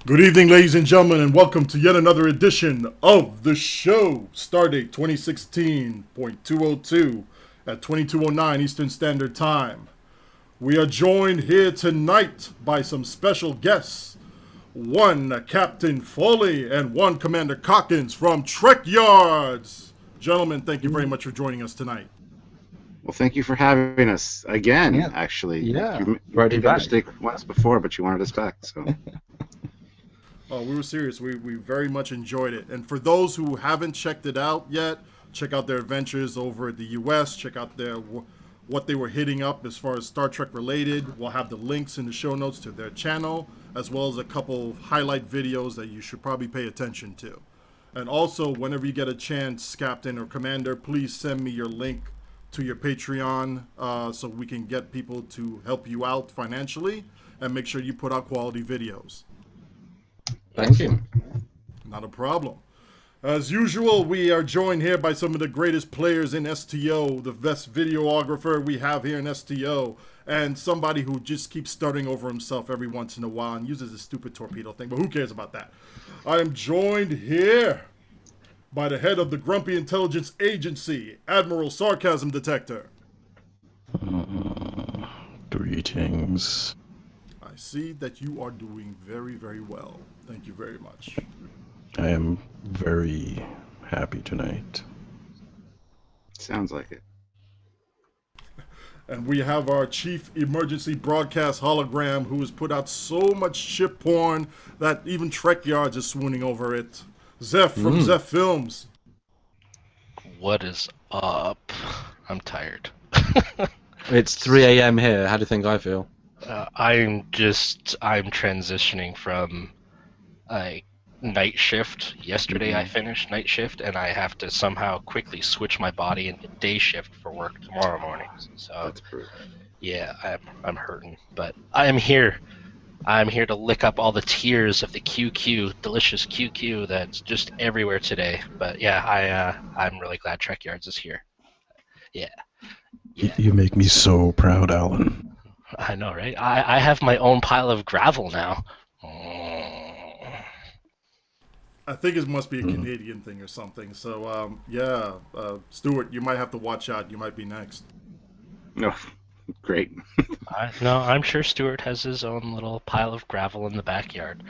Good evening, ladies and gentlemen, and welcome to yet another edition of the show. Stardate 2016.202 at 22:09 Eastern Standard Time. We are joined here tonight by some special guests. One Captain Foley and one Commander Cockings from TrekYards. Gentlemen, thank you very much for joining us tonight. Well, thank you for having us again, Yeah. actually. Yeah. You Right made a back. mistake once before, but you wanted us back, so. Oh, we were serious. We very much enjoyed it. And for those who haven't checked it out yet, check out their adventures over at the US. Check out what they were hitting up as far as Star Trek related. We'll have the links in the show notes to their channel, as well as a couple of highlight videos that you should probably pay attention to. And also, whenever you get a chance, Captain or Commander, please send me your link to your Patreon so we can get people to help you out financially and make sure you put out quality videos. Thank you. Not a problem. As usual, we are joined here by some of the greatest players in STO, the best videographer we have here in STO, and somebody who just keeps stuttering over himself every once in a while and uses a stupid torpedo thing, but who cares about that? I am joined here by the head of the Grumpy Intelligence Agency, Admiral SarcasmDetector. Greetings. I see that you are doing very, very well. Thank you very much. I am very happy tonight. Sounds like it. And we have our chief emergency broadcast hologram who has put out so much ship porn that even TrekYards is swooning over it. Zeph from Zeph Films. What is up? I'm tired. It's 3 a.m. here. How do you think I feel? I'm transitioning from a night shift. Yesterday I finished night shift, and I have to somehow quickly switch my body into day shift for work tomorrow morning. So That's brutal. yeah, I'm hurting, but I am here. I'm here to lick up all the tears of the QQ, delicious QQ that's just everywhere today. But yeah, I'm really glad TrekYards is here. Yeah. You make me so proud, Alan. I know, right? I have my own pile of gravel now. I think it must be a Canadian thing or something. So, Stuart, you might have to watch out. You might be next. No, great. No, I'm sure Stuart has his own little pile of gravel in the backyard.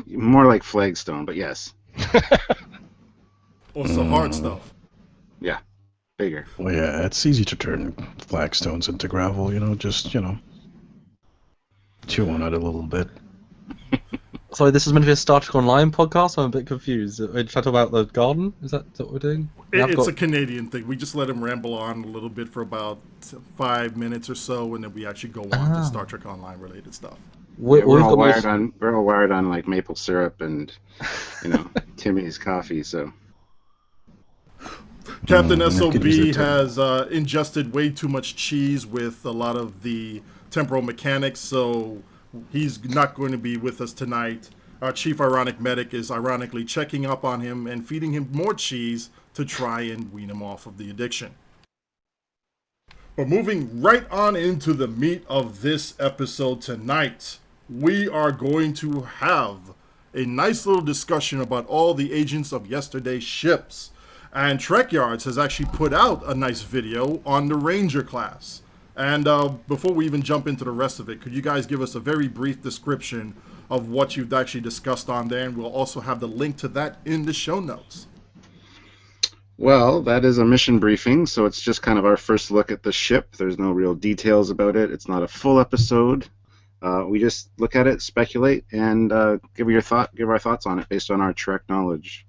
More like flagstone, but yes. Or some hard stuff. Yeah, bigger. Well, yeah, it's easy to turn flagstones into gravel, just, chew on it a little bit. Sorry, this is meant to be a Star Trek Online podcast. I'm a bit confused. Should I talk about the garden? Is that what we're doing? It's a Canadian thing. We just let him ramble on a little bit for about 5 minutes or so, and then we actually go on to Star Trek Online related stuff. We're all wired on like maple syrup and, Timmy's coffee, so. Captain SOB has ingested way too much cheese with a lot of the temporal mechanics, so he's not going to be with us tonight. Our chief ironic medic is ironically checking up on him and feeding him more cheese to try and wean him off of the addiction. But moving right on into the meat of this episode tonight, we are going to have a nice little discussion about all the agents of yesterday's ships. And TrekYards has actually put out a nice video on the Ranger class. And before we even jump into the rest of it, could you guys give us a very brief description of what you've actually discussed on there? And we'll also have the link to that in the show notes. Well, that is a mission briefing, so it's just kind of our first look at the ship. There's no real details about it. It's not a full episode. We just look at it, speculate, and give our thoughts on it based on our Trek knowledge.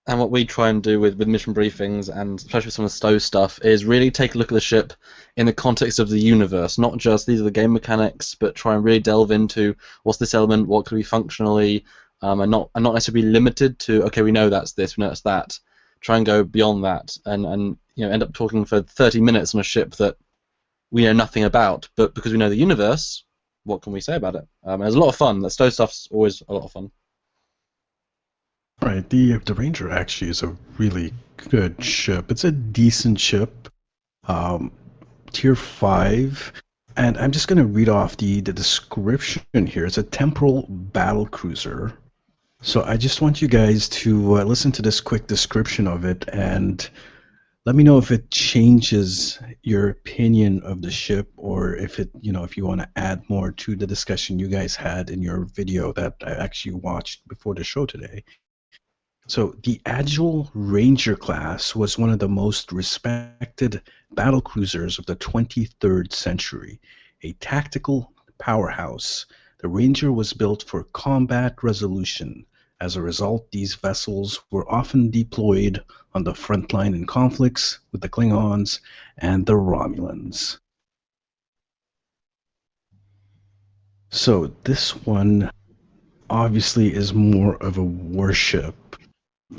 And what we try and do with mission briefings, and especially some of the STO stuff, is really take a look at the ship in the context of the universe, not just these are the game mechanics, but try and really delve into what's this element, what could be functionally, and not necessarily be limited to, okay, we know that's this, we know that's that. Try and go beyond that, and end up talking for 30 minutes on a ship that we know nothing about, but because we know the universe, what can we say about it? It's a lot of fun. The STO stuff's always a lot of fun. Right, the Ranger actually is a really good ship. It's a decent ship. Tier 5. And I'm just going to read off the description here. It's a temporal battle cruiser. So I just want you guys to listen to this quick description of it and let me know if it changes your opinion of the ship, or if it, if you want to add more to the discussion you guys had in your video that I actually watched before the show today. So the Agile Ranger class was one of the most respected battle cruisers of the 23rd century, a tactical powerhouse. The Ranger was built for combat resolution. As a result, these vessels were often deployed on the front line in conflicts with the Klingons and the Romulans. So this one obviously is more of a warship,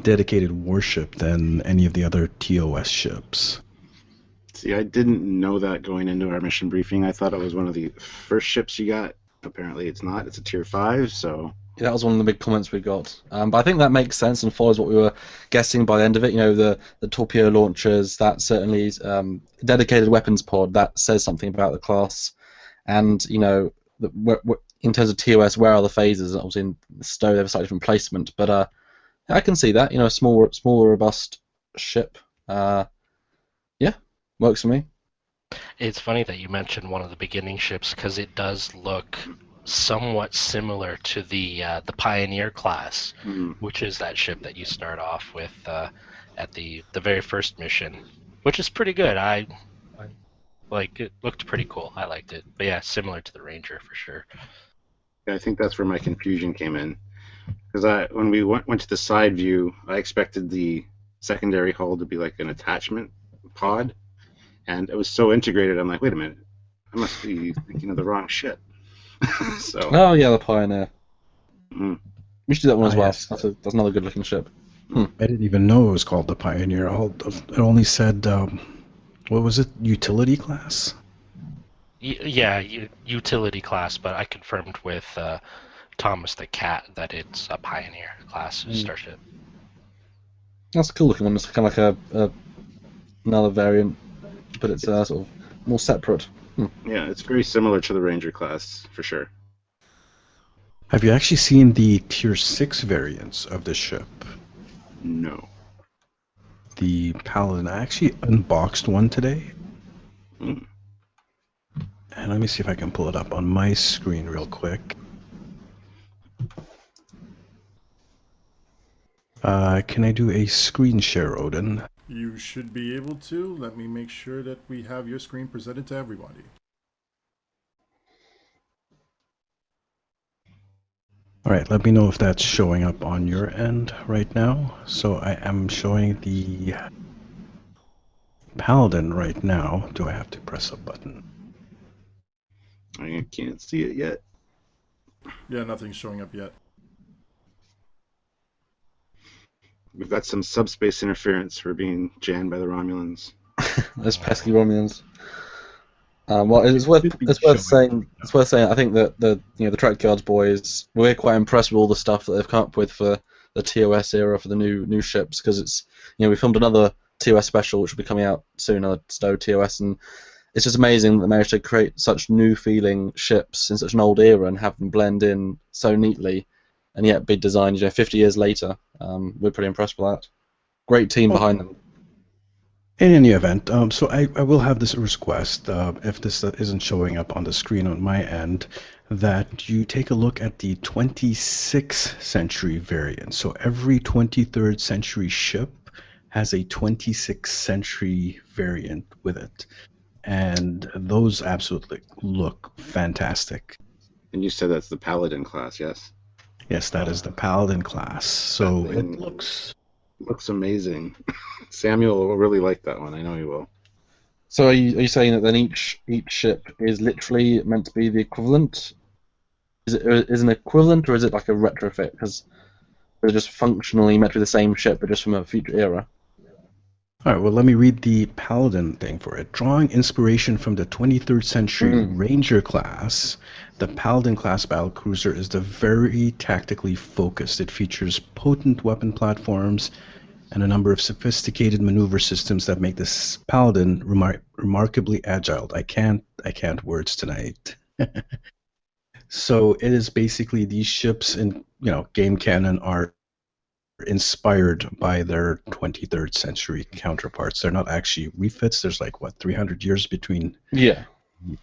dedicated warship, than any of the other TOS ships. See, I didn't know that going into our mission briefing. I thought it was one of the first ships you got. Apparently it's not. It's a tier 5, so... Yeah, that was one of the big comments we got. But I think that makes sense and follows what we were guessing by the end of it. The torpedo launchers, that certainly dedicated weapons pod, that says something about the class. And, in terms of TOS, where are the phases? Obviously in the STO, they have a slightly different placement. But I can see that, a smaller, robust ship. Yeah, works for me. It's funny that you mentioned one of the beginning ships, because it does look somewhat similar to the Pioneer class, which is that ship that you start off with at the very first mission, which is pretty good. I like it. Looked pretty cool. I liked it. But yeah, similar to the Ranger for sure. Yeah, I think that's where my confusion came in, because when we went to the side view, I expected the secondary hull to be like an attachment pod, and it was so integrated. I'm like, wait a minute, I must be thinking of the wrong ship. So. Oh yeah, the Pioneer. We should do that one as well. Yes. That's another good looking ship. I didn't even know it was called the Pioneer. It only said, what was it, utility class? Yeah, utility class, but I confirmed with Thomas the Cat that it's a Pioneer class starship. That's a cool looking one. It's kind of like another variant, but it's sort of more separate. Yeah, it's very similar to the Ranger class, for sure. Have you actually seen the Tier 6 variants of this ship? No. The Paladin. I actually unboxed one today. And let me see if I can pull it up on my screen real quick. Can I do a screen share, Odin? You should be able to. Let me make sure that we have your screen presented to everybody. All right, let me know if that's showing up on your end right now. So I am showing the Paladin right now. Do I have to press a button? I can't see it yet. Yeah, nothing's showing up yet. We've got some subspace interference for being jammed by the Romulans. Those pesky Romulans. Well, it's worth saying. It's worth saying. I think that the TrekYards boys, we're quite impressed with all the stuff that they've come up with for the TOS era for the new ships, because it's we filmed another TOS special which will be coming out soon, another STO TOS, and it's just amazing that they managed to create such new feeling ships in such an old era and have them blend in so neatly, and yet be designed 50 years later. We're pretty impressed with that. Great team behind them. In any event, so I will have this request, if this isn't showing up on the screen on my end, that you take a look at the 26th century variant. So every 23rd century ship has a 26th century variant with it. And those absolutely look fantastic. And you said that's the Paladin class, yes? Yes, that is the Paladin class. So it looks amazing. Samuel will really like that one. I know he will. So are you saying that then each ship is literally meant to be the equivalent? Is an equivalent, or is it like a retrofit? Because they're just functionally meant to be the same ship, but just from a future era. All right, well, let me read the Paladin thing for it. Drawing inspiration from the 23rd century Ranger class, the Paladin class battlecruiser is very tactically focused. It features potent weapon platforms and a number of sophisticated maneuver systems that make this Paladin remarkably agile. I can't words tonight. So it is basically these ships in game canon are inspired by their 23rd century counterparts. They're not actually refits. There's like 300 years between the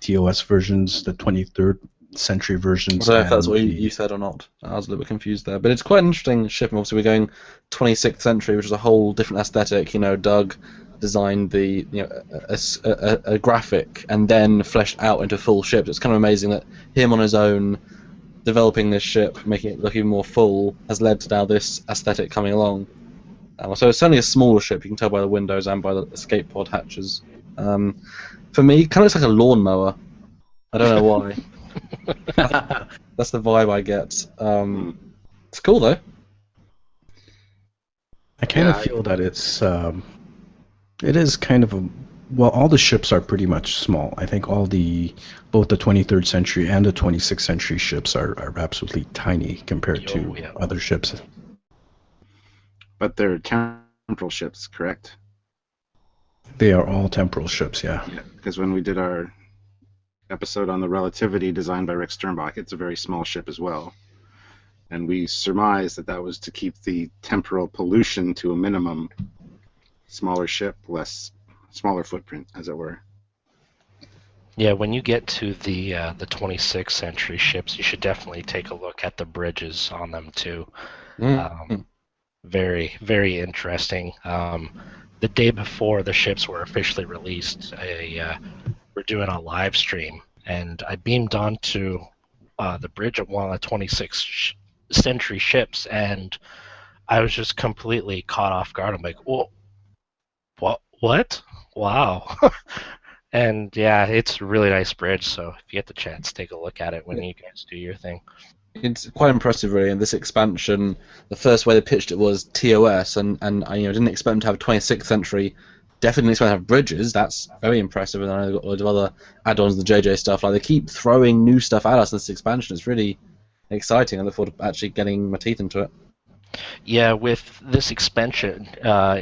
TOS versions, the 23rd century versions. I don't know if that's what you said or not. I was a little bit confused there, but it's quite an interesting ship. And obviously, we're going 26th century, which is a whole different aesthetic. Doug designed a graphic and then fleshed out into full ships. It's kind of amazing that him on his own developing this ship, making it look even more full, has led to now this aesthetic coming along. So it's certainly a smaller ship. You can tell by the windows and by the escape pod hatches. For me, it kind of looks like a lawnmower. I don't know why. That's the vibe I get. It's cool though. I kind of feel that it is kind of all the ships are pretty much small. I think both the 23rd century and the 26th century ships are absolutely tiny compared to other ships. But they're temporal ships, correct? They are all temporal ships, yeah. Because when we did our episode on the Relativity designed by Rick Sternbach, it's a very small ship as well. And we surmised that was to keep the temporal pollution to a minimum. Smaller ship, smaller footprint, as it were. Yeah, when you get to the 26th century ships, you should definitely take a look at the bridges on them too. Very, very interesting. The day before the ships were officially released, we're doing a live stream, and I beamed onto the bridge of one of the 26th century ships, and I was just completely caught off guard. I'm like, whoa, what? Wow. And yeah, it's a really nice bridge, so if you get the chance, take a look at it when you guys do your thing. It's quite impressive, really, and this expansion, the first way they pitched it was TOS, and I didn't expect them to have 26th century, definitely didn't expect them to have bridges. That's very impressive, and I know they've got loads of other add-ons, the JJ stuff. Like, they keep throwing new stuff at us in this expansion. It's really exciting. I look forward to actually getting my teeth into it. Yeah, with this expansion,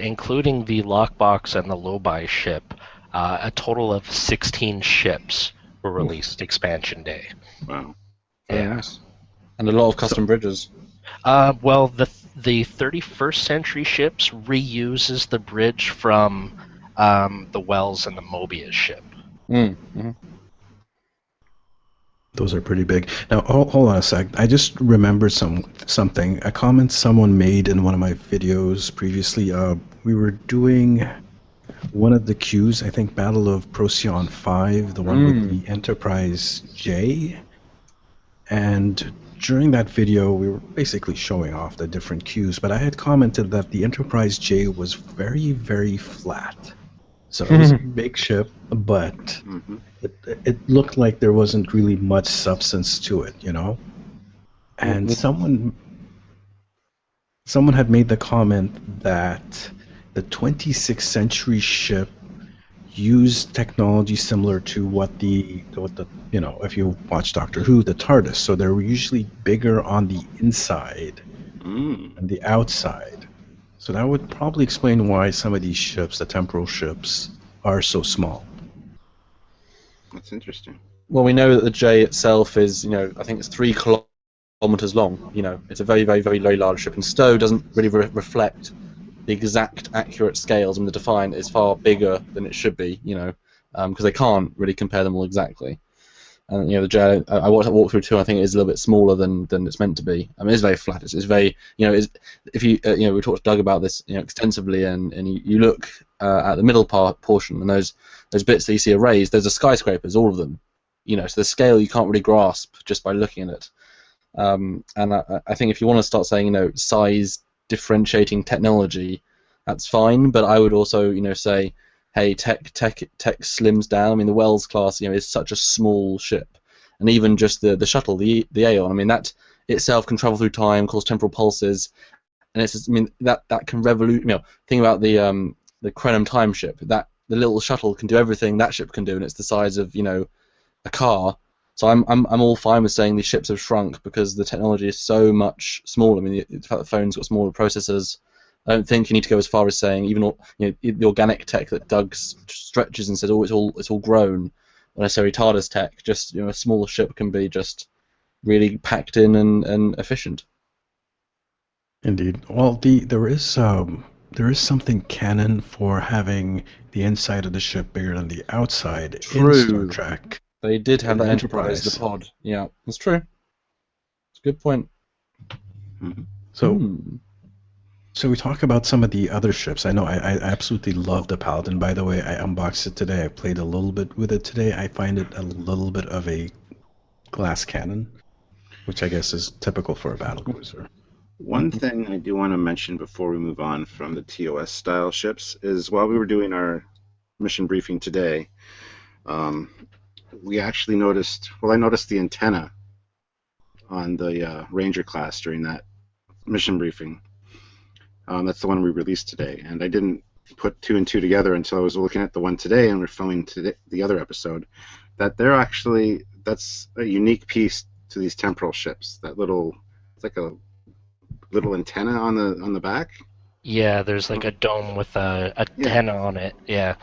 including the lockbox and the low-buy ship, a total of 16 ships were released expansion day. Wow. Yeah. Nice. And a lot of custom bridges. Well, the 31st century ships reuses the bridge from the Wells and the Mobius ship. Mm-hmm. Those are pretty big. Now, hold on a sec. I just remembered something. A comment someone made in one of my videos previously. We were doing one of the queues, I think Battle of Procyon 5, the one with the Enterprise J. And during that video, we were basically showing off the different queues, but I had commented that the Enterprise J was very, very flat. So it was a big ship, but it looked like there wasn't really much substance to it, And someone had made the comment that the 26th century ship used technology similar to what the if you watch Doctor Who, the TARDIS. So they were usually bigger on the inside and the outside. So that would probably explain why some of these ships, the temporal ships, are so small. That's interesting. Well, we know that the J itself is, I think it's 3 kilometers long. It's a very, very, very, very large ship, and Stowe doesn't really reflect the exact accurate scales, and the Defiant is far bigger than it should be, because they can't really compare them all exactly. And the J, I walked through too. I think it is a little bit smaller than it's meant to be. I mean, it's very flat. It's very, if you, we talked to Doug about this, extensively, and you look at the middle portion, and those bits that you see erased, those are skyscrapers, all of them. So the scale you can't really grasp just by looking at it. And I think if you want to start saying, size differentiating technology, that's fine. But I would also, say, hey, tech slims down. I mean, the Wells class, is such a small ship, and even just the shuttle, the Aeon. I mean, that itself can travel through time, cause temporal pulses, and it's just, that can revolute. Think about the Krenim time ship. That the little shuttle can do everything that ship can do, and it's the size of a car. So I'm all fine with saying these ships have shrunk because the technology is so much smaller. I mean, the fact the phone's got smaller processors, I don't think you need to go as far as saying even the organic tech that Doug stretches and says, "Oh, it's all grown." Not necessarily TARDIS tech. Just a small ship can be just really packed in and efficient. Indeed. Well, there is something canon for having the inside of the ship bigger than the outside in Star Trek. They did have In that Enterprise, the pod. Yeah, that's true. It's a good point. Mhm. So we talk about some of the other ships. I know I absolutely love the Paladin, by the way. I unboxed it today. I played a little bit with it today. I find it a little bit of a glass cannon, which I guess is typical for a battlecruiser. One thing I do want to mention before we move on from the TOS style ships is while we were doing our mission briefing today, we actually noticed, I noticed the antenna on the Ranger class during that mission briefing. That's the one we released today, and I didn't put two and two together until I was looking at the one today and we're filming today, the other episode, that that's a unique piece to these temporal ships. That it's like a little antenna on the back. Yeah, there's like a dome with a antenna on it. Yeah.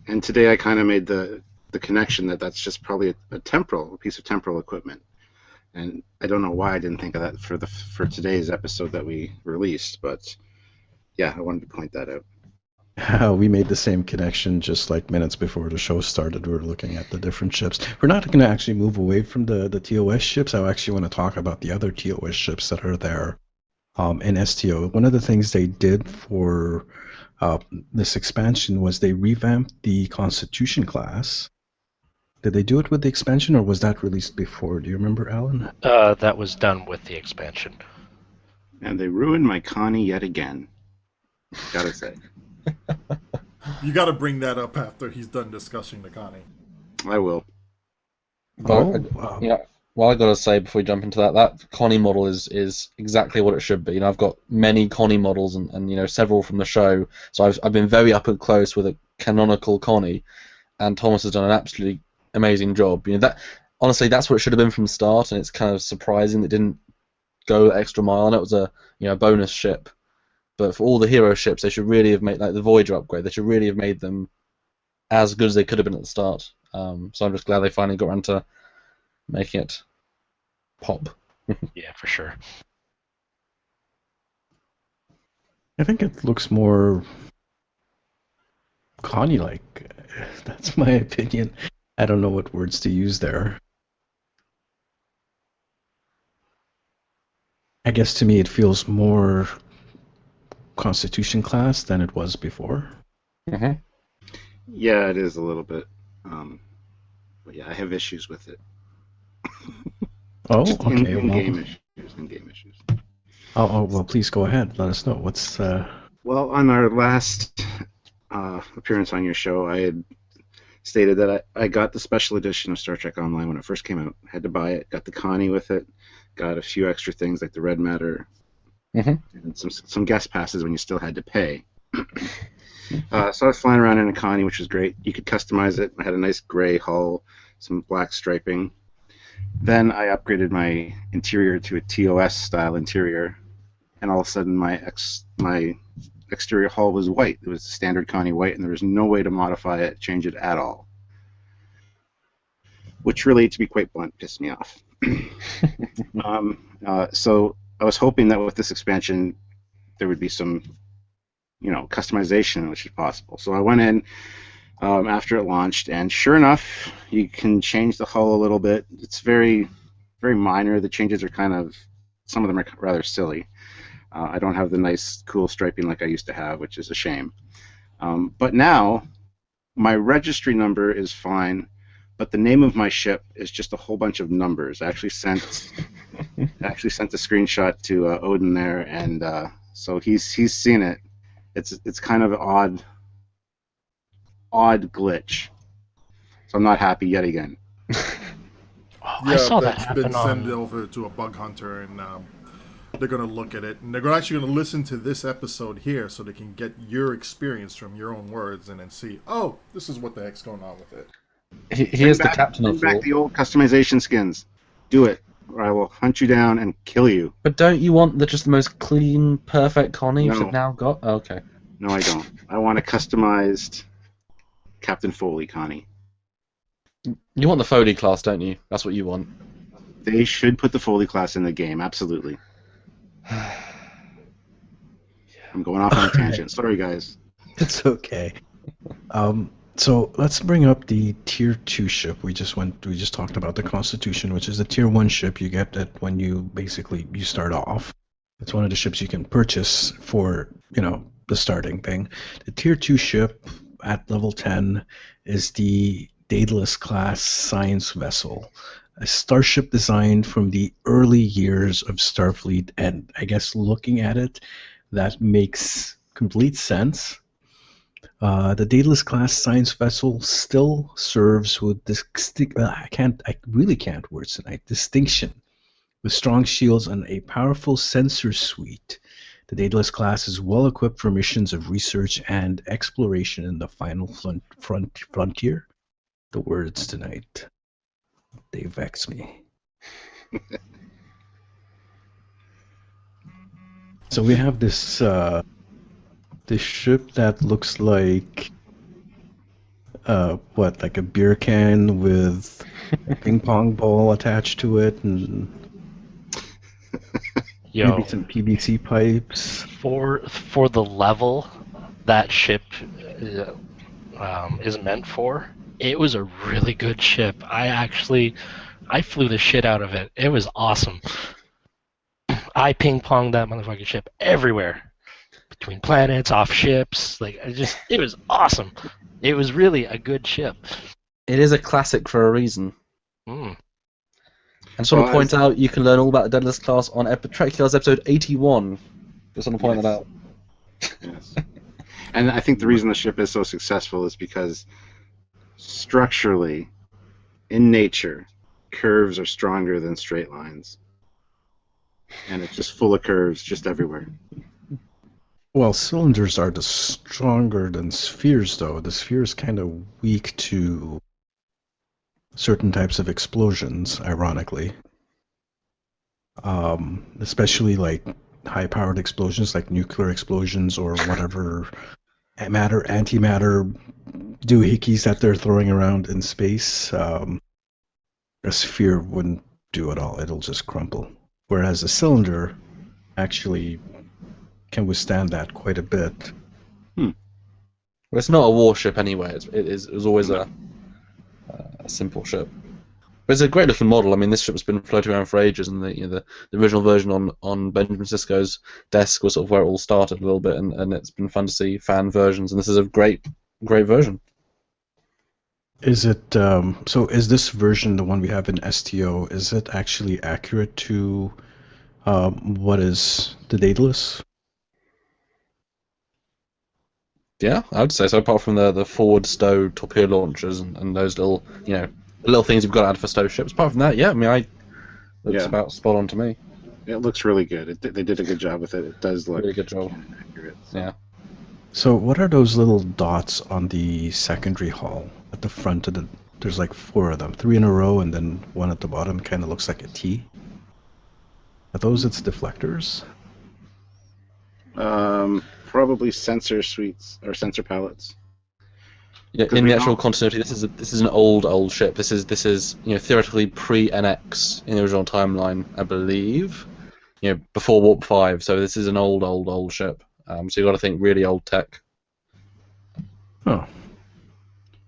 And today I kind of made the connection that's just probably a piece of temporal equipment. And I don't know why I didn't think of that for today's episode that we released, but yeah, I wanted to point that out. We made the same connection just like minutes before the show started. We were looking at the different ships. We're not going to actually move away from the TOS ships. I actually want to talk about the other TOS ships that are there in STO. One of the things they did for this expansion was they revamped the Constitution class. Did they do it with the expansion, or was that released before? Do you remember, Alan? That was done with the expansion. And they ruined my Connie yet again. Gotta say. You gotta bring that up after he's done discussing the Connie. I will. Well, I gotta say before we jump into that Connie model is exactly what it should be. I've got many Connie models and several from the show, so I've been very up and close with a canonical Connie, and Thomas has done an absolutely amazing job. Honestly, that's what it should have been from the start, and it's kind of surprising that it didn't go the extra mile. And it was a bonus ship, but for all the hero ships, they should really have made, like the Voyager upgrade, they should really have made them as good as they could have been at the start. So I'm just glad they finally got around to making it pop. Yeah, for sure. I think it looks more Connie-like. That's my opinion. I don't know what words to use there. I guess to me it feels more Constitution class than it was before. Mm-hmm. Yeah, it is a little bit. But yeah, I have issues with it. Oh, Just okay. In-game issues. Oh, well, please go ahead. Let us know. What's... Well, on our last appearance on your show, I had stated that I got the special edition of Star Trek Online when it first came out. I had to buy it. Got the Connie with it. Got a few extra things like the Red Matter. Mm-hmm. And some guest passes when you still had to pay. So I was flying around in a Connie, which was great. You could customize it. I had a nice gray hull, some black striping. Then I upgraded my interior to a TOS style interior, and all of a sudden my exterior hull was white. It was the standard Connie white, and there was no way to modify it, change it at all. Which really, to be quite blunt, pissed me off. So I was hoping that with this expansion there would be some customization, which is possible. So I went in after it launched, and sure enough, you can change the hull a little bit. It's very, very minor. The changes are some of them are rather silly. I don't have the nice, cool striping like I used to have, which is a shame. But now, my registry number is fine, but the name of my ship is just a whole bunch of numbers. I actually sent a screenshot to Odin there, and so he's seen it. It's kind of an odd glitch. So I'm not happy yet again. I saw that happen been sent over to a bug hunter, and they're going to look at it, and they're actually going to listen to this episode here so they can get your experience from your own words and then see, oh, this is what the heck's going on with it. Here's the captain of bring back the old customization skins. Do it. or I will hunt you down and kill you. But don't you want just the most clean, perfect Connie No. you've now got? Oh, okay. No, I don't. I want a customized Captain Foley Connie. You want the Foley class, don't you? That's what you want. They should put the Foley class in the game, absolutely. I'm going off on a tangent. Sorry, guys. It's okay. So let's bring up the tier 2 ship. We just talked about the Constitution, which is the tier 1 ship. You get that when you start off. It's one of the ships you can purchase for, the starting thing. The tier 2 ship at level 10 is the Daedalus class science vessel, a starship designed from the early years of Starfleet, and I guess looking at it, that makes complete sense. The Daedalus class science vessel still serves with I really can't words tonight. Distinction, with strong shields and a powerful sensor suite. The Daedalus class is well equipped for missions of research and exploration in the final frontier. The words tonight, they vex me. So we have this ship that looks like like a beer can with a ping pong ball attached to it, and maybe some PVC pipes. For the level that ship is meant for, it was a really good ship. I flew the shit out of it. It was awesome. I ping ponged that motherfucking ship everywhere, between planets, off ships. It was awesome. It was really a good ship. It is a classic for a reason. Mm. And sort of point out, you can learn all about the Daedalus class on TrekYards episode 81. Just want to point that out. Yes. And I think the reason the ship is so successful is because structurally, in nature, curves are stronger than straight lines. And it's just full of curves just everywhere. Well, cylinders are stronger than spheres, though. The sphere is kind of weak to certain types of explosions, ironically. Especially like high-powered explosions, like nuclear explosions or whatever antimatter doohickeys that they're throwing around in space. A sphere wouldn't do it all. It'll just crumple. Whereas a cylinder actually can withstand that quite a bit. Well, it's not a warship anyway. It was always a simple ship. But it's a great looking model. I mean, this ship's been floating around for ages, and the original version on Benjamin Sisko's desk was sort of where it all started a little bit, and it's been fun to see fan versions, and this is a great version. Is it so? Is this version, the one we have in STO, is it actually accurate to what is the Daedalus? Yeah, I would say so. Apart from the forward stow torpedo launchers and those little little things you've got to add for stow ships. Apart from that, yeah, I mean, looks about spot on to me. It looks really good. They did a good job with it. It does look really good job. Accurate. So. Yeah. So what are those little dots on the secondary hull at the front of the? There's like 4 of them, 3 in a row, and then one at the bottom. Kind of looks like a T. Are those its deflectors? Probably sensor suites or sensor pallets. Yeah, in the actual continuity, this is an old ship. This is theoretically pre-NX in the original timeline, I believe. Before Warp 5. So this is an old ship. So you got to think really old tech. Oh.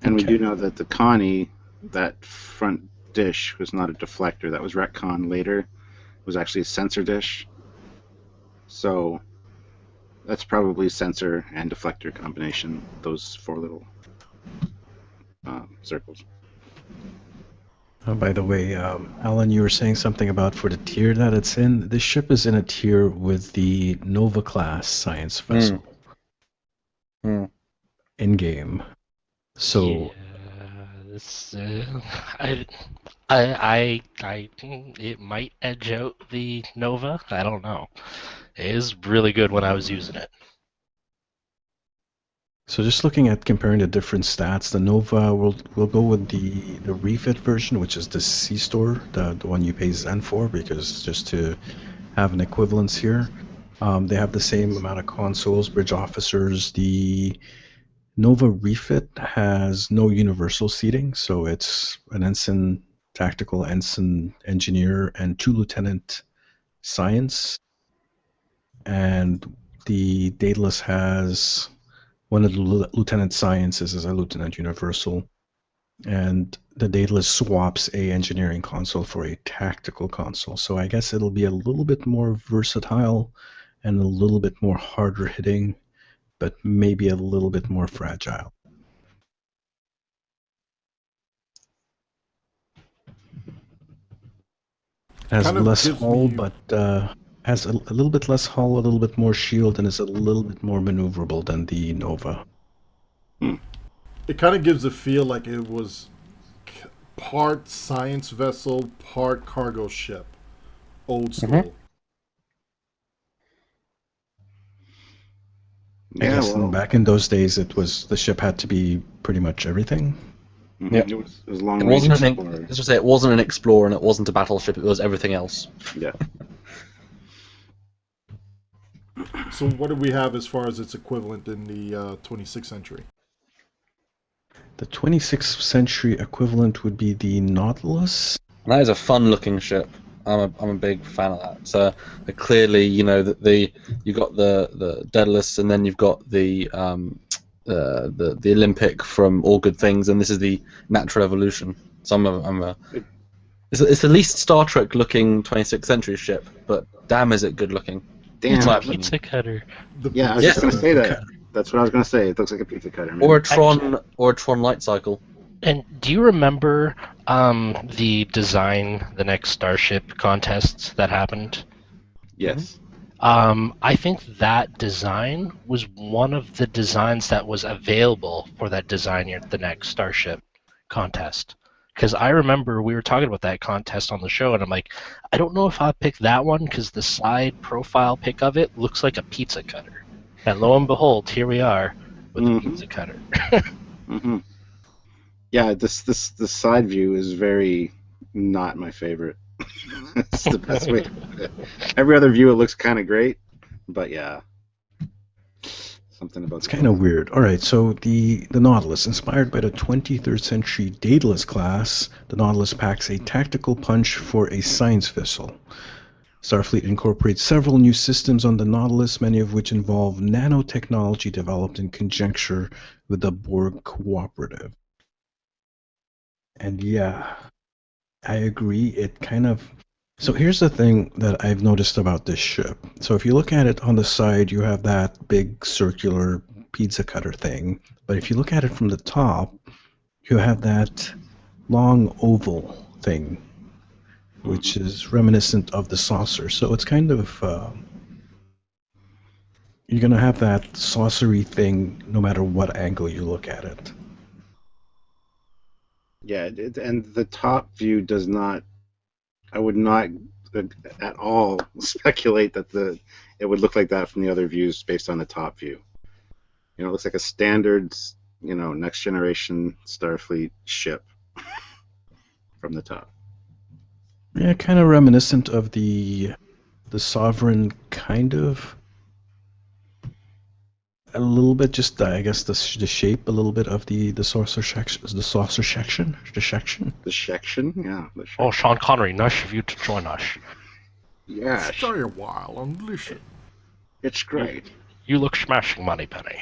And we do know that the Connie, that front dish, was not a deflector. That was retconned later. It was actually a sensor dish. So that's probably sensor and deflector combination, those 4 little circles. Oh, by the way, Alan, you were saying something about for the tier that it's in. This ship is in a tier with the Nova class science vessel. In game. So I it might edge out the Nova. I don't know. It is really good when I was using it. So just looking at comparing the different stats, the Nova, we'll go with the refit version, which is the C-Store, the one you pay Zen for, because just to have an equivalence here. They have the same amount of consoles, bridge officers. The Nova refit has no universal seating, so it's an ensign, tactical ensign, engineer, and 2 lieutenant science. And the Daedalus has one of the lieutenant sciences is a lieutenant universal, and the Daedalus swaps a engineering console for a tactical console. So I guess it'll be a little bit more versatile and a little bit more harder hitting, but maybe a little bit more fragile. Has Kind of less gives hull, me- but has a little bit less hull, a little bit more shield, and is a little bit more maneuverable than the Nova. It kind of gives a feel like it was part science vessel, part cargo ship. Old school. I Yeah, guess well, back in those days, the ship had to be pretty much everything. Yeah. it was long It range wasn't an, explorer. let's just say it wasn't an explorer and it wasn't a battleship. It was everything else. Yeah. So what do we have as far as its equivalent in the 26th century? The 26th century equivalent would be the Nautilus. And that is a fun-looking ship. I'm a big fan of that. So clearly, you know that you got the Daedalus, and then you've got the Olympic from All Good Things, and this is the Natural Evolution. So it's the least Star Trek looking 26th century ship, but damn is it good looking. Damn. It's my That's opinion. Pizza cutter. Yeah, I was just gonna say that. That's what I was gonna say. It looks like a pizza cutter. Man. Or a Tron light cycle. And do you remember the design, the next Starship contests that happened? Yes. I think that design was one of the designs that was available for that design at the next Starship contest. Because I remember we were talking about that contest on the show, and I'm like, I don't know if I'll pick that one because the side profile pic of it looks like a pizza cutter. And lo and behold, here we are with the pizza cutter. Mm-hmm. Yeah, this side view is very not my favorite. It's the best way to put it. Every other view it looks kind of great, but yeah. Something about It's kind of weird. All right, so the Nautilus, inspired by the 23rd century Daedalus class, the Nautilus packs a tactical punch for a science vessel. Starfleet incorporates several new systems on the Nautilus, many of which involve nanotechnology developed in conjunction with the Borg Cooperative. And yeah, I agree. It kind of... So here's the thing that I've noticed about this ship. So if you look at it on the side, you have that big circular pizza cutter thing. But if you look at it from the top, you have that long oval thing, which is reminiscent of the saucer. So it's kind of... you're going to have that saucery thing no matter what angle you look at it. Yeah, and the top view does not... I would not at all speculate that it would look like that from the other views based on the top view. You know, it looks like a standard, next generation Starfleet ship from the top. Yeah, kind of reminiscent of the Sovereign, kind of. A little bit, just I guess the shape, a little bit of the saucer section, the section. The section, yeah. The section. Oh, Sean Connery, nice of you to join us. Yeah, Stay a while and listen. it's great. You look smashing, Moneypenny.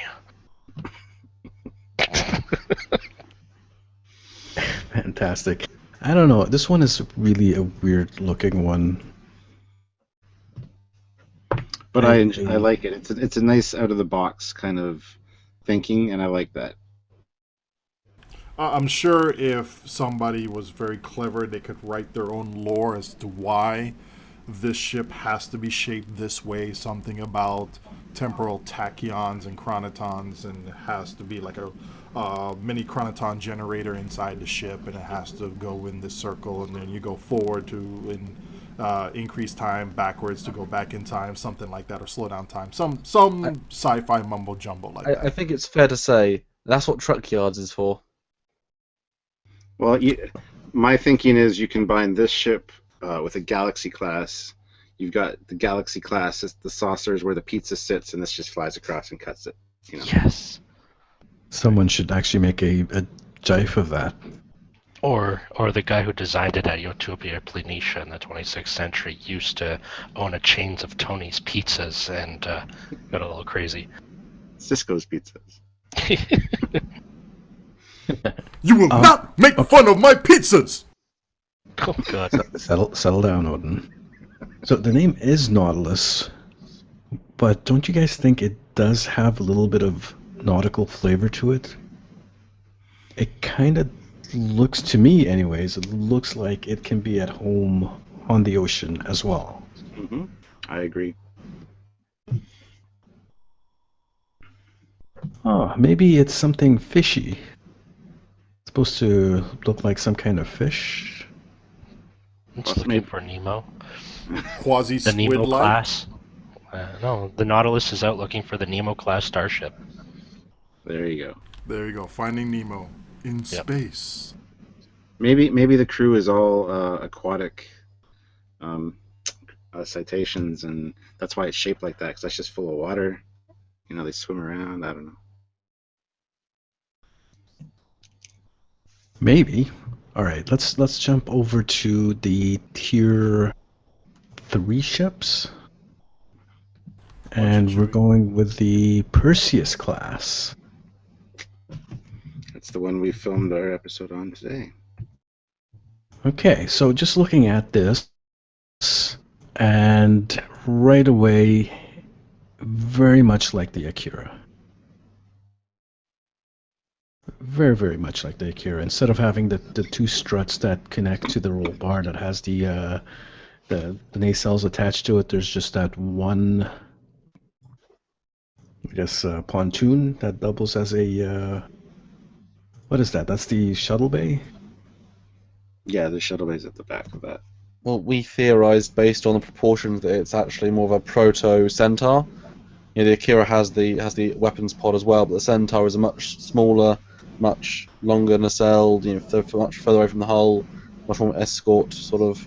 Fantastic. I don't know. This one is really a weird looking one. But I like it. It's a nice out of the box kind of thinking, and I like that. I'm sure if somebody was very clever, they could write their own lore as to why this ship has to be shaped this way. Something about temporal tachyons and chronotons, and it has to be like a mini chronoton generator inside the ship, and it has to go in this circle, and then you go forward to increase time backwards to go back in time, something like that, or slow down time. Some sci-fi mumbo jumbo like that. I think it's fair to say that's what TrekYards is for. Well, my thinking is you combine this ship with a Galaxy class. You've got the Galaxy class, the saucers where the pizza sits, and this just flies across and cuts it. You know? Yes. Someone should actually make a GIF of that. Or the guy who designed it at Utopia Planitia in the 26th century used to own a chains of Tony's pizzas and got a little crazy. Cisco's pizzas. You will not make fun of my pizzas! Oh god. Settle down, Odin. So the name is Nautilus, but don't you guys think it does have a little bit of nautical flavor to it? It kind of looks, to me anyways, it looks like it can be at home on the ocean as well. Mm-hmm. I agree. Oh, maybe it's something fishy. It's supposed to look like some kind of fish. It's looking for Nemo. Quasi The squid Nemo like. class. No, the Nautilus is out looking for the Nemo class starship. There you go. There you go, Finding Nemo in space. Maybe the crew is all aquatic citations, and that's why it's shaped like that, because that's just full of water. You know, they swim around. I don't know. Maybe. All right, let's jump over to the tier 3 ships. And we're going with the Perseus class. That's the one we filmed our episode on today. Okay, so just looking at this, and right away, very much like the Akira. Very, very much like the Akira. Instead of having the two struts that connect to the roll bar that has the nacelles attached to it, there's just that one, I guess, pontoon that doubles as a, what is that? That's the shuttle bay? Yeah, the shuttle bay's at the back of that. Well, we theorized based on the proportions that it's actually more of a proto centaur. You know, the Akira has the weapons pod as well, but the centaur is a much smaller, much longer nacelle, you know, much further away from the hull, much more escort sort of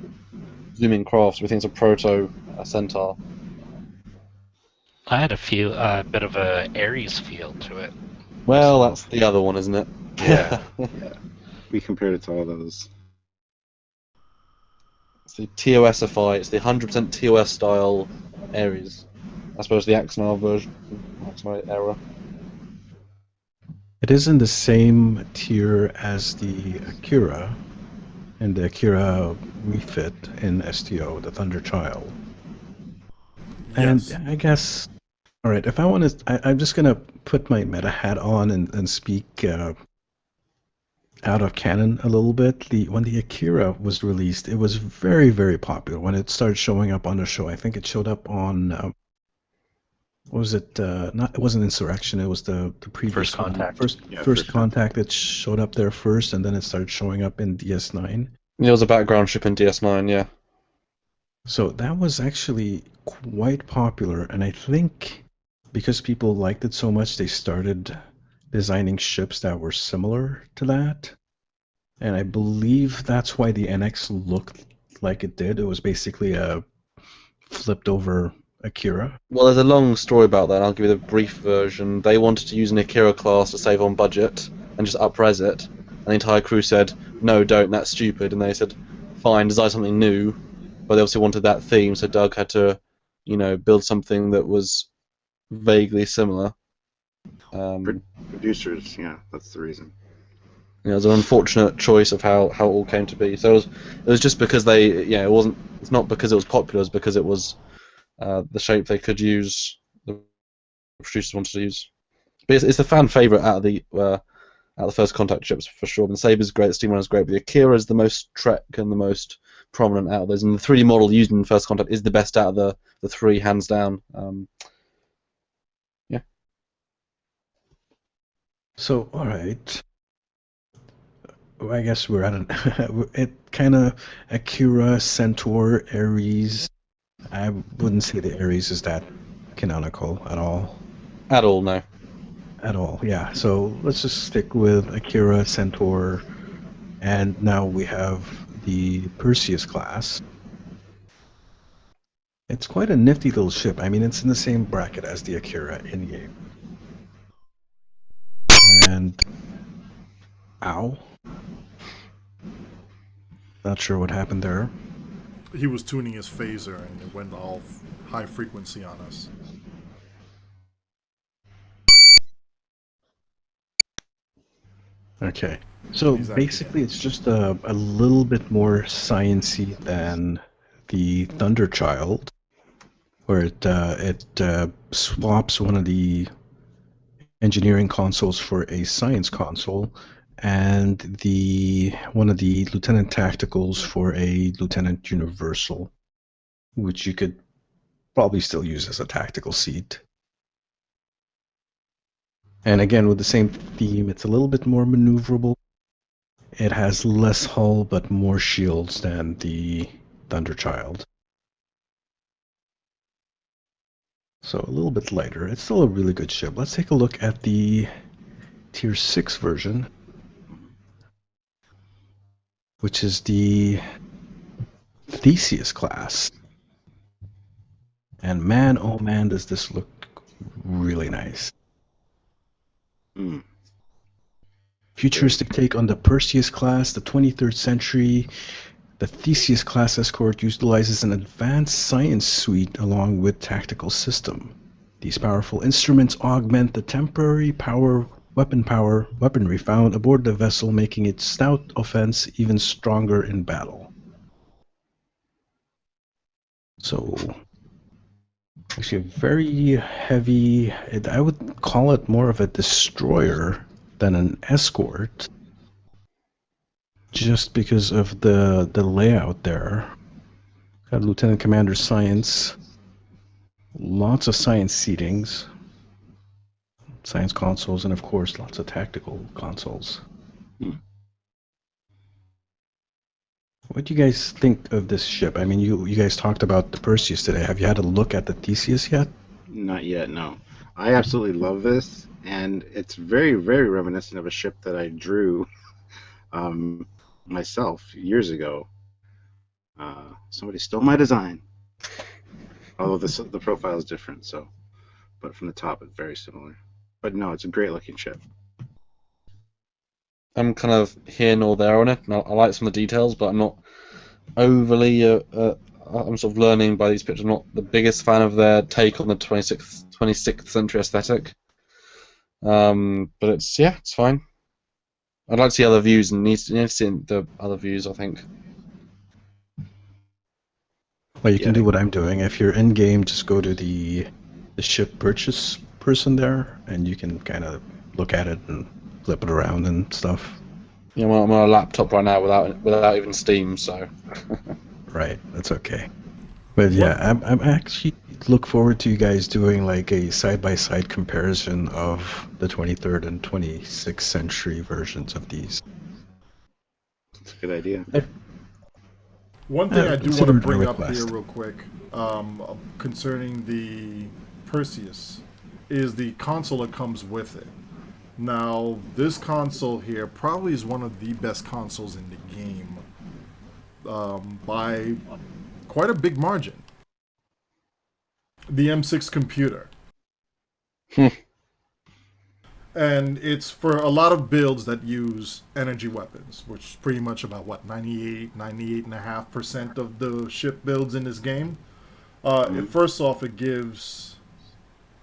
zooming craft. So we think it's a proto centaur. I had a bit of a Ares feel to it. Well, that's the other one, isn't it? Yeah. We compared it to all those. It's the TOSify. It's the 100% TOS style Ares. I suppose the Axmar version, Axmar era. It is in the same tier as the Akira, and the Akira refit in STO, the Thunder Child. And Yes. I guess, all right, if I want to, I'm just going to put my meta hat on and speak out of canon a little bit. When the Akira was released, it was very, very popular. When it started showing up on the show, I think it showed up on, what was it? Not, it wasn't Insurrection. It was the previous First Contact. one. Yeah, First First Contact that showed up there first, and then it started showing up in DS9. It was a background ship in DS9, yeah. So that was actually quite popular, and I think because people liked it so much, they started designing ships that were similar to that. And I believe that's why the NX looked like it did. It was basically a flipped over Akira. Well, there's a long story about that, and I'll give you the brief version. They wanted to use an Akira class to save on budget and just up-res it, and the entire crew said, no, don't, that's stupid, and they said, fine, design something new, but they also wanted that theme, so Doug had to, you know, build something that was vaguely similar. Producers, yeah, that's the reason. You know, it was an unfortunate choice of how it all came to be. So it was just because it's not because it was popular, it was because it was the shape they could use, the producers wanted to use. But it's the fan favourite out of the First Contact ships for sure. And the Saber's great, the Steamrunner's great, but the Akira is the most Trek and the most prominent out of those. And the 3D model used in First Contact is the best out of the three, hands down. Yeah. So, all right. I guess we're at it kind of Akira, Centaur, Aries. I wouldn't say the Aries is that canonical at all. At all, no. At all, yeah. So let's just stick with Akira, Centaur, and now we have the Perseus class. It's quite a nifty little ship. I mean, it's in the same bracket as the Akira in-game. And... Ow. Not sure what happened there. He was tuning his phaser and it went all high frequency on us. Okay. So Exactly. basically it's just a little bit more science-y than the Thunderchild, where it swaps one of the engineering consoles for a science console, and one of the Lieutenant Tacticals for a Lieutenant Universal, which you could probably still use as a tactical seat. And again, with the same theme, it's a little bit more maneuverable. It has less hull, but more shields than the Thunderchild. So a little bit lighter. It's still a really good ship. Let's take a look at the Tier 6 version, which is the Theseus class. And man, oh man, does this look really nice. Futuristic take on the Perseus class, the 23rd century. The Theseus class escort utilizes an advanced science suite along with tactical system. These powerful instruments augment the temporary weaponry found aboard the vessel, making its stout offense even stronger in battle. So, actually a very heavy, I would call it more of a destroyer than an escort, just because of the layout there. Got Lieutenant Commander Science, lots of science seatings, science consoles, and of course lots of tactical consoles. What do you guys think of this ship? I mean, you guys talked about the Perseus today. Have you had a look at the Theseus yet? Not yet, no. I absolutely love this, and it's very, very reminiscent of a ship that I drew myself years ago. Somebody stole my design. Although the profile is different, so, but from the top it's very similar. But no, it's a great looking ship. I'm kind of here nor there on it. I like some of the details, but I'm not overly. I'm sort of learning by these pictures. I'm not the biggest fan of their take on the 26th century aesthetic. But it's fine. I'd like to see other views, and need to see the other views, I think. Well, you can do what I'm doing. If you're in game, just go to the ship purchase person there, and you can kind of look at it and flip it around and stuff. Yeah, well, I'm on a laptop right now without even Steam, so. Right, that's okay. But yeah, I'm actually look forward to you guys doing like a side-by-side comparison of the 23rd and 26th century versions of these. That's a good idea. One thing I do want to bring up request. here real quick concerning the Perseus is the console that comes with it. Now, this console here probably is one of the best consoles in the game by quite a big margin. The M6 computer. And it's for a lot of builds that use energy weapons, which is pretty much about, 98.5% of the ship builds in this game. First off, it gives,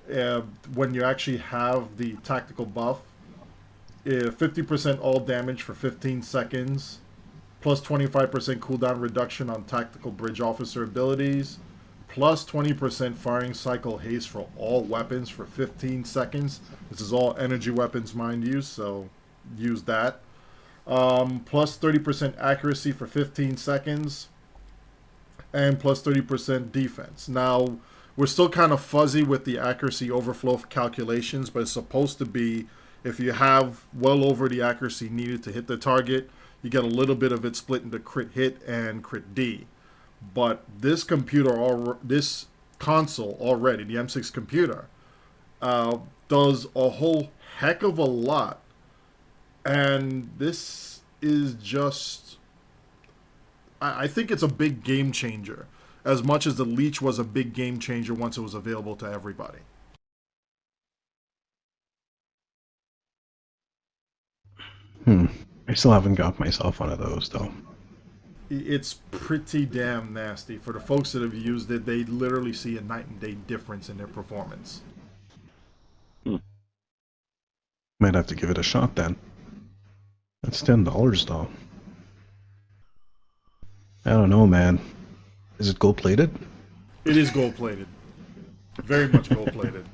when you actually have the tactical buff, 50% all damage for 15 seconds, plus 25% cooldown reduction on tactical bridge officer abilities, plus 20% firing cycle haste for all weapons for 15 seconds. This is all energy weapons, mind you, so use that. Plus 30% accuracy for 15 seconds, and plus 30% defense. Now, we're still kind of fuzzy with the accuracy overflow calculations, but it's supposed to be, if you have well over the accuracy needed to hit the target, you get a little bit of it split into crit hit and crit D. But this this console already, the M6 computer, does a whole heck of a lot. And this is just... I think it's a big game changer, as much as the Leech was a big game changer once it was available to everybody. I still haven't got myself one of those, though. It's pretty damn nasty. For the folks that have used it, they literally see a night and day difference in their performance. Might have to give it a shot then. That's $10 though. I don't know, man. Is it gold plated? It is gold plated. Very much gold plated.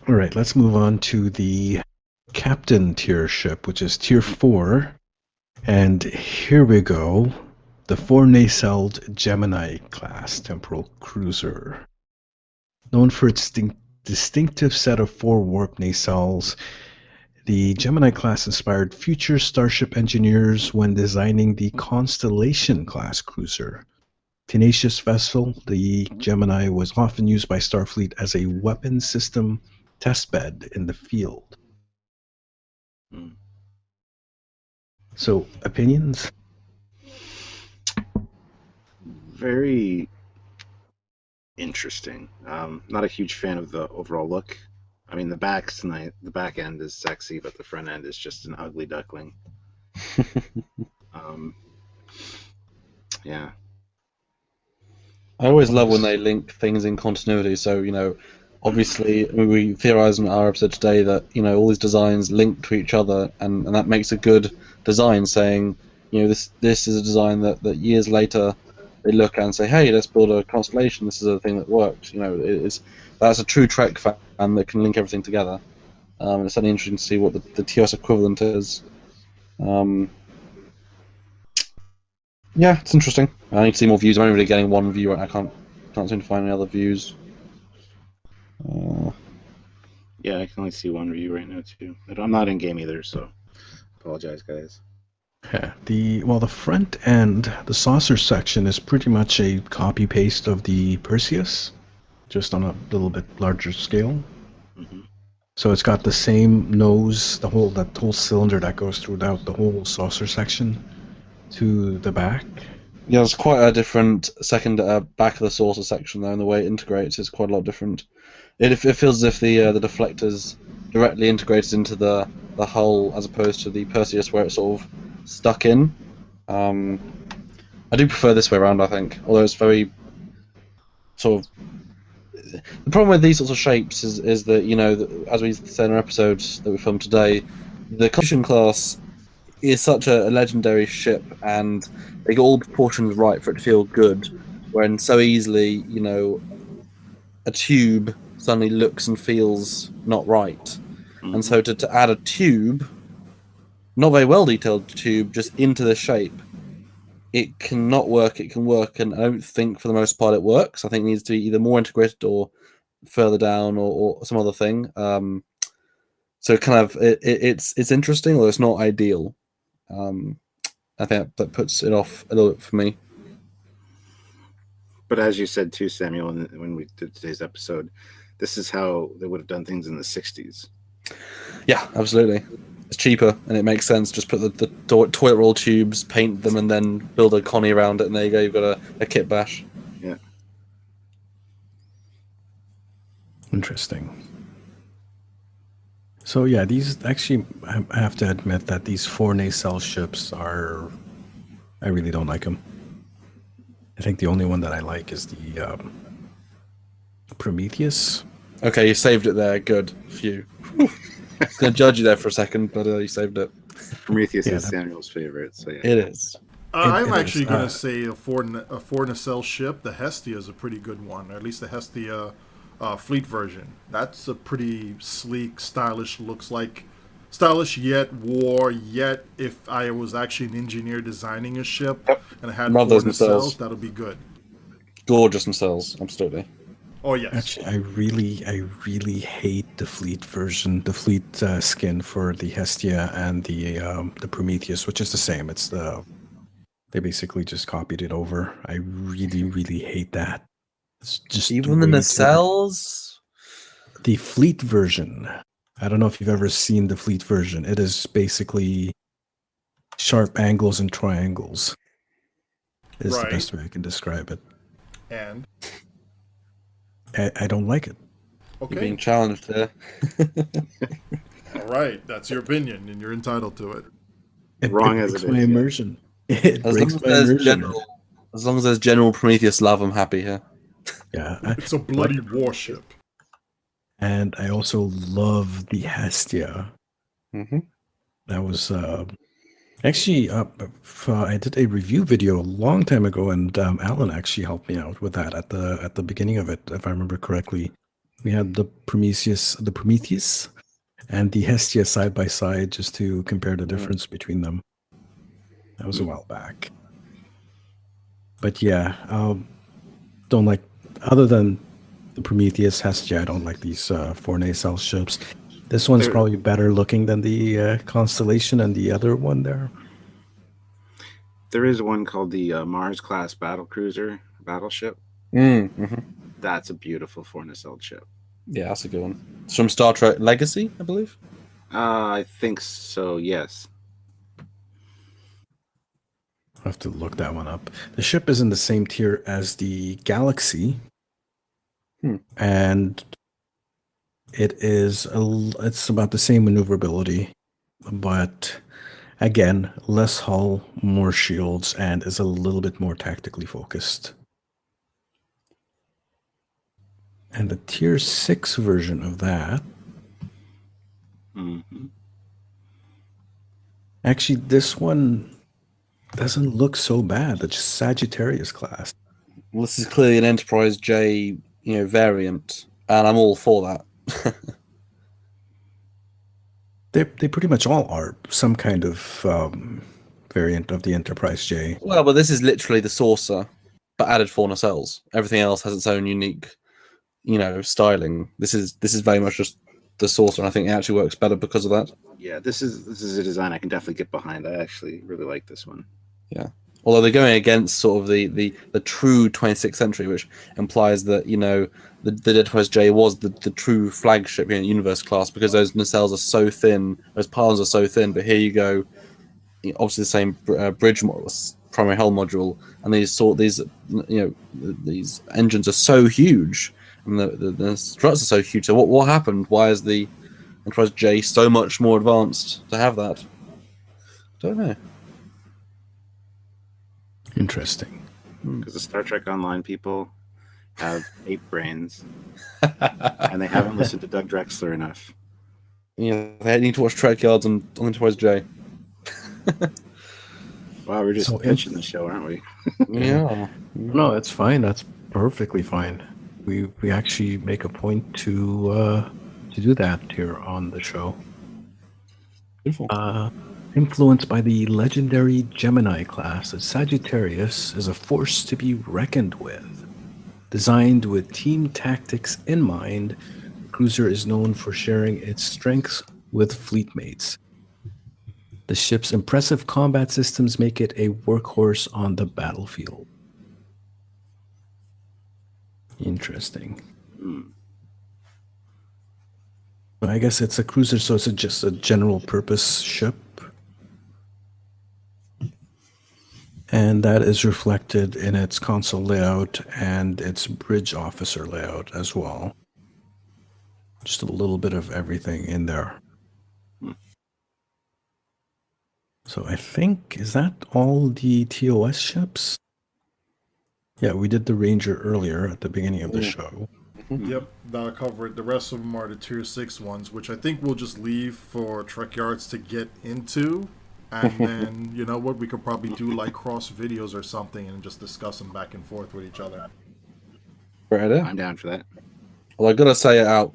All right, let's move on to the Captain tier ship, which is tier 4. And here we go. The 4-nacelled Gemini class temporal cruiser. Known for its distinctive set of 4 warp nacelles, the Gemini class inspired future Starship engineers when designing the Constellation class cruiser. Tenacious vessel, the Gemini was often used by Starfleet as a weapon system testbed in the field. So, opinions? Very interesting. Not a huge fan of the overall look. I mean, the back's nice. The back end is sexy, but the front end is just an ugly duckling. Yeah. I always love when they link things in continuity. So, you know, obviously we theorized in our episode today that, you know, all these designs link to each other, and that makes a good design, saying, you know, this is a design that years later they look at and say, hey, let's build a constellation. This is a thing that worked. You know, that's a true Trek fan that can link everything together. It's certainly interesting to see what the TOS equivalent is. Yeah, it's interesting. I need to see more views. I'm only really getting one view. I can't seem to find any other views. Yeah, I can only see one view right now too. I'm not in game either, so apologize, guys. Yeah, the front end, the saucer section is pretty much a copy paste of the Perseus, just on a little bit larger scale. Mm-hmm. So it's got the same nose, that whole cylinder that goes throughout the whole saucer section to the back. Yeah, it's quite a different second back of the saucer section though, and the way it integrates is quite a lot different. It feels as if the deflector's directly integrated into the hull, as opposed to the Perseus where it's sort of stuck in. I do prefer this way around, I think, although it's very sort of... The problem with these sorts of shapes is that, you know, as we said in our episode that we filmed today, the Constellation class is such a legendary ship, and they get all the proportions right for it to feel good, when so easily, you know, a tube suddenly looks and feels not right. Mm-hmm. And so to add a tube, not very well detailed tube, just into the shape, it cannot work. It can work, and I don't think for the most part it works. I think it needs to be either more integrated or further down, or some other thing. So kind of it's interesting, although it's not ideal. I think that puts it off a little bit for me. But as you said too, Samuel, when we did today's episode, this is how they would have done things in the 60s. Yeah, absolutely. It's cheaper, and it makes sense. Just put the toilet roll tubes, paint them, and then build a connie around it, and there you go. You've got a kit bash. Yeah. Interesting. So yeah, these actually, I have to admit that these 4-nacelle ships I really don't like them. I think the only one that I like is the Prometheus. Okay, you saved it there. Good. Phew. I was going to judge you there for a second, but you saved it. Prometheus is Samuel's favorite, so yeah. It is. I'm actually going to say a four nacelle ship. The Hestia is a pretty good one, or at least the Hestia fleet version. That's a pretty sleek, stylish, looks like stylish yet war, yet if I was actually an engineer designing a ship and I had Love 4 those nacelles. that'll be good. Gorgeous nacelles, absolutely. Oh yes. Actually, I really hate the fleet version, the fleet skin for the Hestia and the Prometheus, which is the same. They basically just copied it over. I really hate that. It's just Even the way too- nacelles. The fleet version. I don't know if you've ever seen the fleet version. It is basically sharp angles and triangles. Is the Right. best way I can describe it. And I don't like it. okay. You're being challenged there. All right. That's your opinion, and you're entitled to it. Wrong it as breaks it my is, yeah. immersion. It As breaks long as my there's immersion. as long as there's general Prometheus love, I'm happy here. Yeah. It's a bloody warship. And I also love the Hestia. Mm-hmm. That was actually I did a review video a long time ago, and Alan actually helped me out with that at the beginning of it, if I remember correctly. We had the Prometheus, and the Hestia side by side, just to compare the difference between them. That was a while back. But yeah, don't like, other than the Prometheus, Hestia, I don't like these four nacelle ships. This one's They're- probably better looking than the Constellation and the other one there. There is one called the Mars class battleship. Mm-hmm. That's a beautiful four-nacelled ship. Yeah, that's a good one. It's from Star Trek Legacy, I believe. I think so. Yes. I'll have to look that one up. The ship is in the same tier as the Galaxy, and it's about the same maneuverability, but again, less hull, more shields, and is a little bit more tactically focused. And the tier 6 version of that, Mm-hmm. actually, this one doesn't look so bad. It's just Sagittarius class. Well, this is clearly an Enterprise J, variant, and I'm all for that. They pretty much all are some kind of variant of the Enterprise J. Well, but this is literally the saucer, but added four nacelles. Everything else has its own unique, styling. This is very much just the saucer, and I think it actually works better because of that. Yeah, this is a design I can definitely get behind. I actually really like this one. Yeah. Although they're going against sort of the true 26th century, which implies that, the Enterprise J was the true flagship universe class, because those nacelles are so thin, those piles are so thin, but here you go, obviously the same bridge primary hull module, and these engines are so huge, and the struts are so huge. So what happened? Why is the Enterprise J so much more advanced to have that? Don't know. Interesting. Because the Star Trek Online people have 8 brains, and they haven't listened to Doug Drexler enough. They need to watch TrekYards on Enterprise J. Wow, we're just So pitching the show, aren't we? Yeah. No, that's fine. That's perfectly fine. We actually make a point to do that here on the show. Beautiful. Influenced by the legendary Gemini class, the Sagittarius is a force to be reckoned with. Designed with team tactics in mind, the cruiser is known for sharing its strengths with fleetmates. The ship's impressive combat systems make it a workhorse on the battlefield. Interesting. I guess it's a cruiser, so it's just a general purpose ship. And that is reflected in its console layout and its bridge officer layout as well. Just a little bit of everything in there. So I think, is that all the TOS ships? Yeah, we did the Ranger earlier at the beginning of the show. Yep, that'll cover it. The rest of them are the tier 6 ones, which I think we'll just leave for TrekYards to get into. And then, you know what, we could probably do like cross videos or something and just discuss them back and forth with each other. Great idea. I'm down for that. Well, I've got to say it out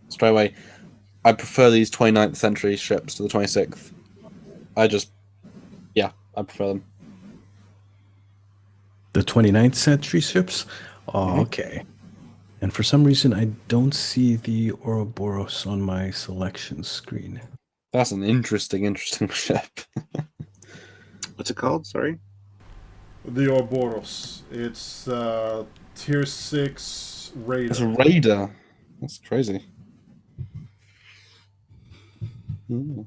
straight away. I prefer these 29th century ships to the 26th. I prefer them. The 29th century ships? Oh, okay. And for some reason, I don't see the Ouroboros on my selection screen. That's an interesting ship. What's it called? Sorry. The Ouroboros. It's tier 6 raider. It's a raider. That's crazy. Ooh.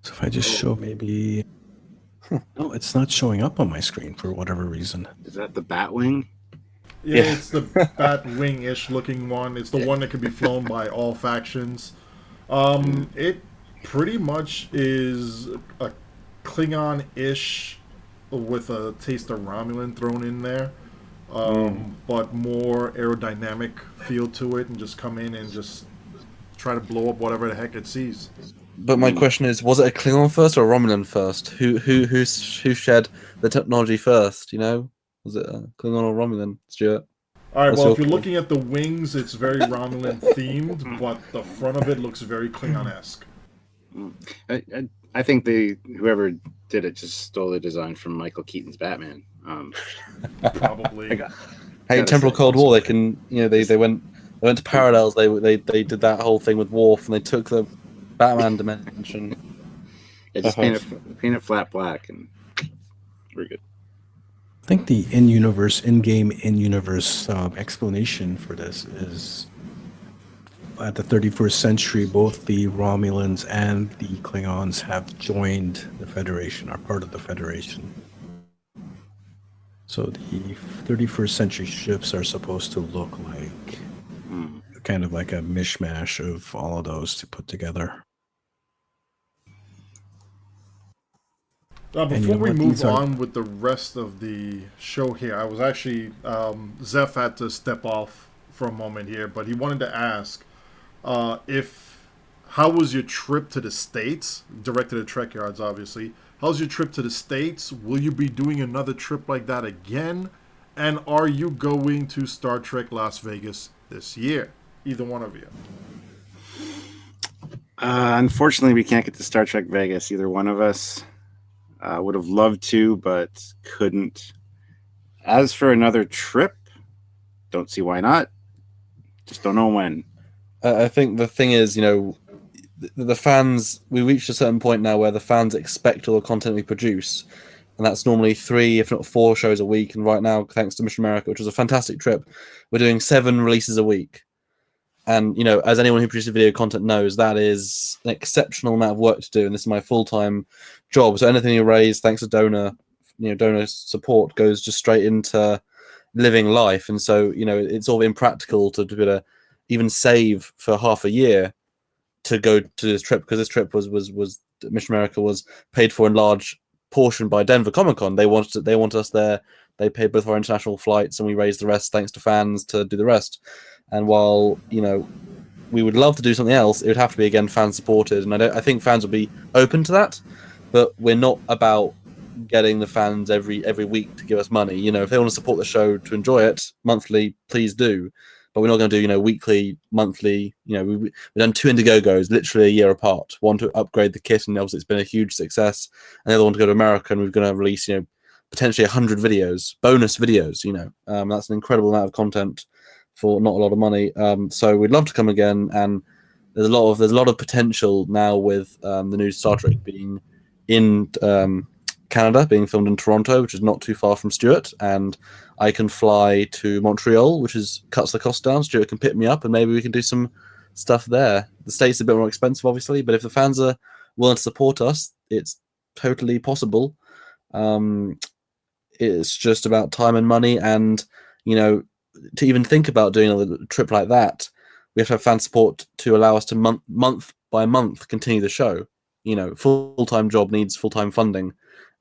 So if I just show maybe... No, it's not showing up on my screen for whatever reason. Is that the Batwing? Yeah, it's the Batwing-ish looking one. It's the one that can be flown by all factions. It pretty much is a Klingon-ish with a taste of Romulan thrown in there, but more aerodynamic feel to it, and just come in and just try to blow up whatever the heck it sees. But my question is, was it a Klingon first or a Romulan first? Who shared the technology first? You know, was it a Klingon or Romulan, Stuart? All right. What's Well, your if you're call? looking at the wings, it's very Romulan themed, but the front of it looks very Klingon-esque. I think whoever did it just stole the design from Michael Keaton's Batman. Probably. Hey, Temporal Cold War. They can, they went to Parallels. They did that whole thing with Worf, and they took the Batman dimension. Yeah, just paint it flat black, and we're good. I think the in-game in-universe explanation for this is at the 31st century, both the Romulans and the Klingons have joined the Federation, are part of the Federation. So the 31st century ships are supposed to look like kind of like a mishmash of all of those to put together. Before we move on with the rest of the show here, I was actually, Zeph had to step off for a moment here, but he wanted to ask how was your trip to the States? Directed at TrekYards, obviously. How's your trip to the States? Will you be doing another trip like that again? And are you going to Star Trek Las Vegas this year? Either one of you. Unfortunately, we can't get to Star Trek Vegas. Either one of us would have loved to, but couldn't. As for another trip, don't see why not. Just don't know when. I think the thing is, the fans, we reached a certain point now where the fans expect all the content we produce, and that's normally 3, if not 4 shows a week. And right now, thanks to Mission America, which was a fantastic trip, we're doing 7 releases a week. And, as anyone who produces video content knows, that is an exceptional amount of work to do, and this is my full-time job. So anything you raise, thanks to donor support, goes just straight into living life. And so, it's all impractical to be able to even save for half a year to go to this trip, because this trip was Mission America was paid for in large portion by Denver Comic-Con. They wanted us there. They paid both our international flights, and we raised the rest thanks to fans to do the rest. And while we would love to do something else, it would have to be again fan supported, and I think fans would be open to that. But we're not about getting the fans every week to give us money. If they want to support the show to enjoy it monthly, please do. But we're not going to do weekly, monthly. We've done 2 Indiegogos literally a year apart. One to upgrade the kit, and obviously it's been a huge success. And the other one to go to America, and we're going to release potentially 100 videos, bonus videos. That's an incredible amount of content for not a lot of money. So we'd love to come again, and there's a lot of potential now with the new Star Trek being in Canada, being filmed in Toronto, which is not too far from Stuart, and I can fly to Montreal, which cuts the cost down. Stuart can pick me up, and maybe we can do some stuff there. The States are a bit more expensive, obviously, but if the fans are willing to support us, it's totally possible. It's just about time and money, and to even think about doing a trip like that, we have to have fan support to allow us to month by month continue the show. Full-time job needs full-time funding,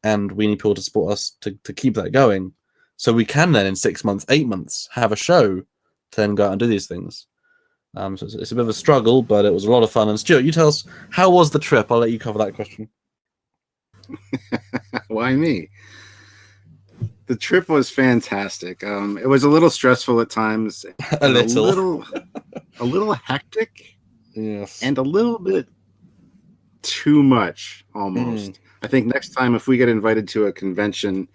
and we need people to support us to keep that going. So we can then, in 6 months, 8 months, have a show to then go out and do these things. So it's a bit of a struggle, but it was a lot of fun. And Stuart, you tell us, how was the trip? I'll let you cover that question. Why me? The trip was fantastic. It was a little stressful at times. a little hectic. Yes. And a little bit too much, almost. I think next time, if we get invited to a convention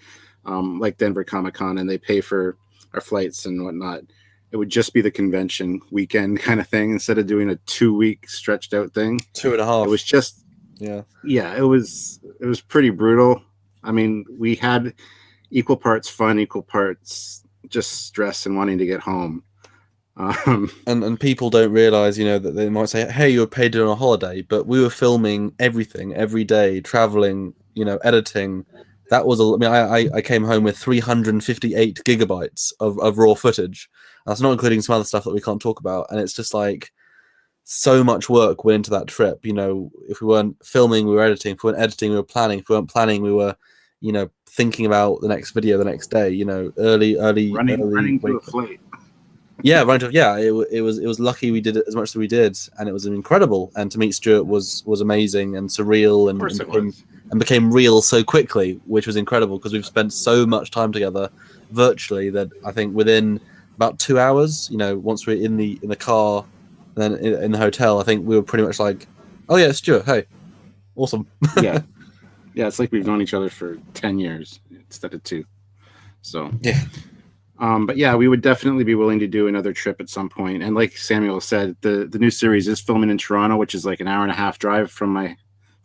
like Denver Comic-Con and they pay for our flights and whatnot, it would just be the convention weekend kind of thing instead of doing a 2-week stretched out thing. 2.5. It was just it was pretty brutal. I mean, we had equal parts fun, equal parts just stress and wanting to get home. And people don't realize, you know, that they might say, hey, you were paid on a holiday, but we were filming everything every day, traveling, you know, editing. That was I came home with 358 gigabytes of raw footage. That's not including some other stuff that we can't talk about. And it's just like so much work went into that trip. You know, if we weren't filming, we were editing. If we weren't editing, we were planning. If we weren't planning, we were, you know, thinking about the next video the next day. You know, early running to a flight. Yeah, right. Yeah, it was lucky we did it as much as we did, and it was incredible. And to meet Stuart was amazing and surreal, and became real so quickly, which was incredible because we've spent so much time together virtually that I think within about 2 hours, you know, once we're in the car, and then in the hotel, I think we were pretty much like, oh yeah, Stuart, hey, awesome. yeah, it's like we've known each other for 10 years instead of 2. So yeah. But yeah, we would definitely be willing to do another trip at some point. And like Samuel said, the new series is filming in Toronto, which is like an hour-and-a-half drive from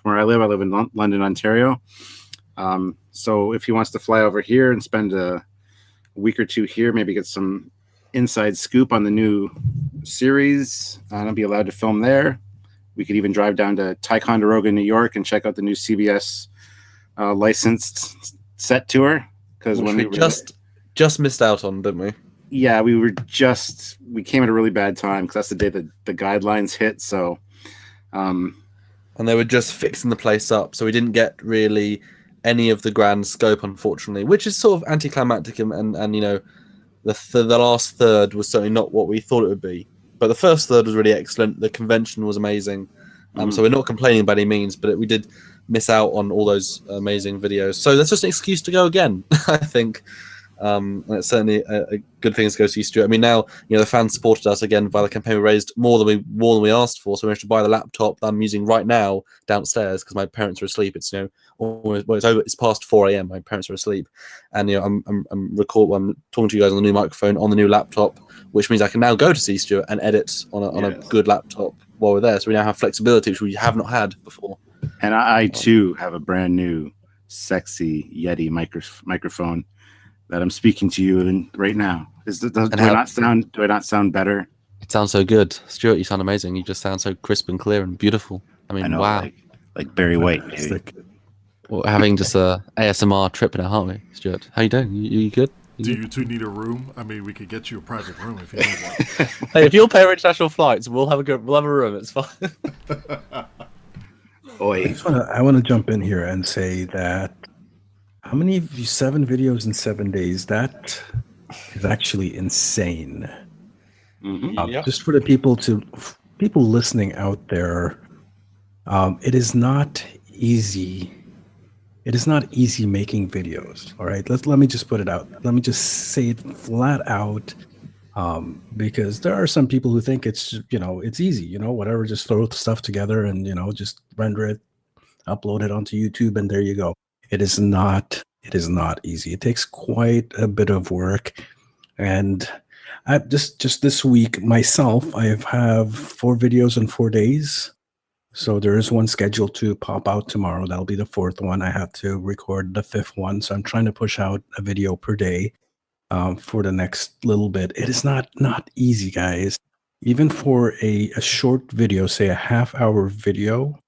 where I live. I live in London, Ontario. So if he wants to fly over here and spend a week or 2 here, maybe get some inside scoop on the new series, and I'll be allowed to film there. We could even drive down to Ticonderoga, New York, and check out the new CBS licensed set tour. Because when we just missed out on, didn't we? Yeah, we came at a really bad time because that's the day that the guidelines hit. So, and they were just fixing the place up, so we didn't get really any of the grand scope, unfortunately, which is sort of anticlimactic. And you know, the last third was certainly not what we thought it would be. But the first third was really excellent. The convention was amazing. So we're not complaining by any means, but we did miss out on all those amazing videos. So that's just an excuse to go again, I think. And it's certainly a good thing to go see Stuart. I mean, now, you know, the fans supported us again via the campaign. We raised more than we asked for, so we managed to buy the laptop that I'm using right now downstairs because my parents are asleep. It's, you know, it's past 4 a.m. My parents are asleep, and you know, I'm talking to you guys on the new microphone on the new laptop, which means I can now go to see Stuart and edit on a good laptop while we're there. So we now have flexibility, which we have not had before. And I too have a brand new sexy Yeti microphone that I'm speaking to you in right now. Do I not sound better? It sounds so good. Stuart, you sound amazing. You just sound so crisp and clear and beautiful. I mean, know, wow. Like Barry White. We're having just a ASMR trip now, aren't we, Stuart? How you doing? You good? Do you two need a room? I mean, we could get you a private room if you need one. Hey, if you'll pay for international flights, we'll have a room. It's fine. I want to jump in here and say that how many of you 7 videos in 7 days? That is actually insane. Mm-hmm. Just for the people listening out there, it is not easy. It is not easy making videos. All right, let me just put it out. Let me just say it flat out, because there are some people who think it's easy. Whatever, just throw stuff together and just render it, upload it onto YouTube, and there you go. It is not easy. It takes quite a bit of work. And I just this week myself, I have 4 videos in 4 days. So there is one scheduled to pop out tomorrow. That'll be the 4th one. I have to record the 5th one. So I'm trying to push out a video per day for the next little bit. It is not easy, guys. Even for a short video, say a half-hour video,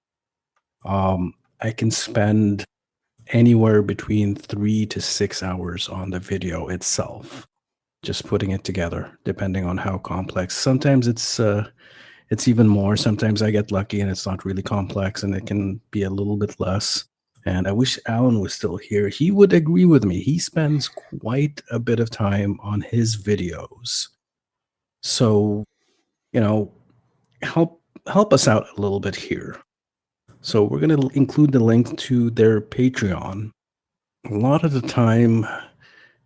I can spend anywhere between 3 to 6 hours on the video itself, just putting it together, depending on how complex. Sometimes it's even more. Sometimes I get lucky and it's not really complex and it can be a little bit less. And I wish Alan was still here. He would agree with me. He spends quite a bit of time on his videos. So, help us out a little bit here. So we're going to include the link to their Patreon. A lot of the time,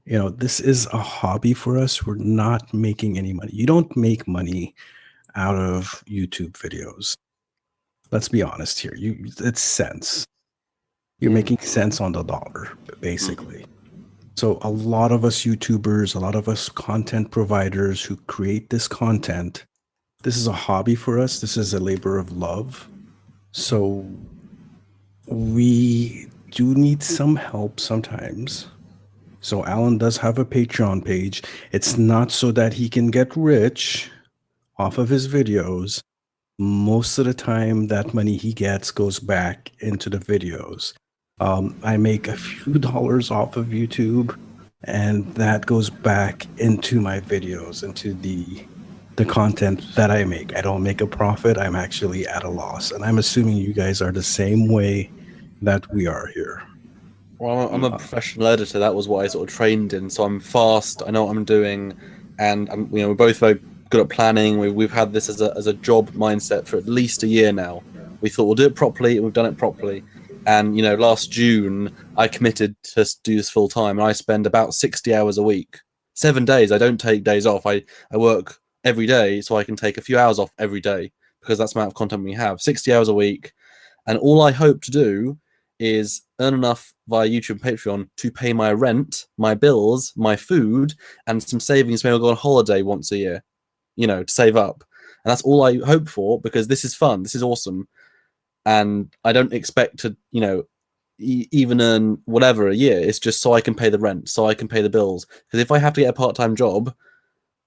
this is a hobby for us. We're not making any money. You don't make money out of YouTube videos. Let's be honest here. It's cents. You're making cents on the dollar, basically. So a lot of us YouTubers, a lot of us content providers who create this content, this is a hobby for us. This is a labor of love. So we do need some help sometimes. So Alan does have a Patreon page. It's not so that he can get rich off of his videos. Most of the time, that money he gets goes back into the videos. I make a few dollars off of YouTube, and that goes back into my videos, into the content that I make. I don't make a profit. I'm actually at a loss. And I'm assuming you guys are the same way that we are here. Well, I'm a professional editor. That was what I sort of trained in. So I'm fast. I know what I'm doing, and we're both very good at planning. We've had this as a job mindset for at least a year now. We thought we'll do it properly, and we've done it properly. And last June I committed to do this full time, and I spend about 60 hours a week, 7 days. I don't take days off. I work every day, so I can take a few hours off every day because that's the amount of content we have. 60 hours a week, and all I hope to do is earn enough via YouTube and Patreon to pay my rent, my bills, my food, and some savings. Maybe I'll go on holiday once a year, to save up. And that's all I hope for, because this is fun. This is awesome. And I don't expect to, even earn whatever a year. It's just so I can pay the rent, so I can pay the bills. Because if I have to get a part-time job,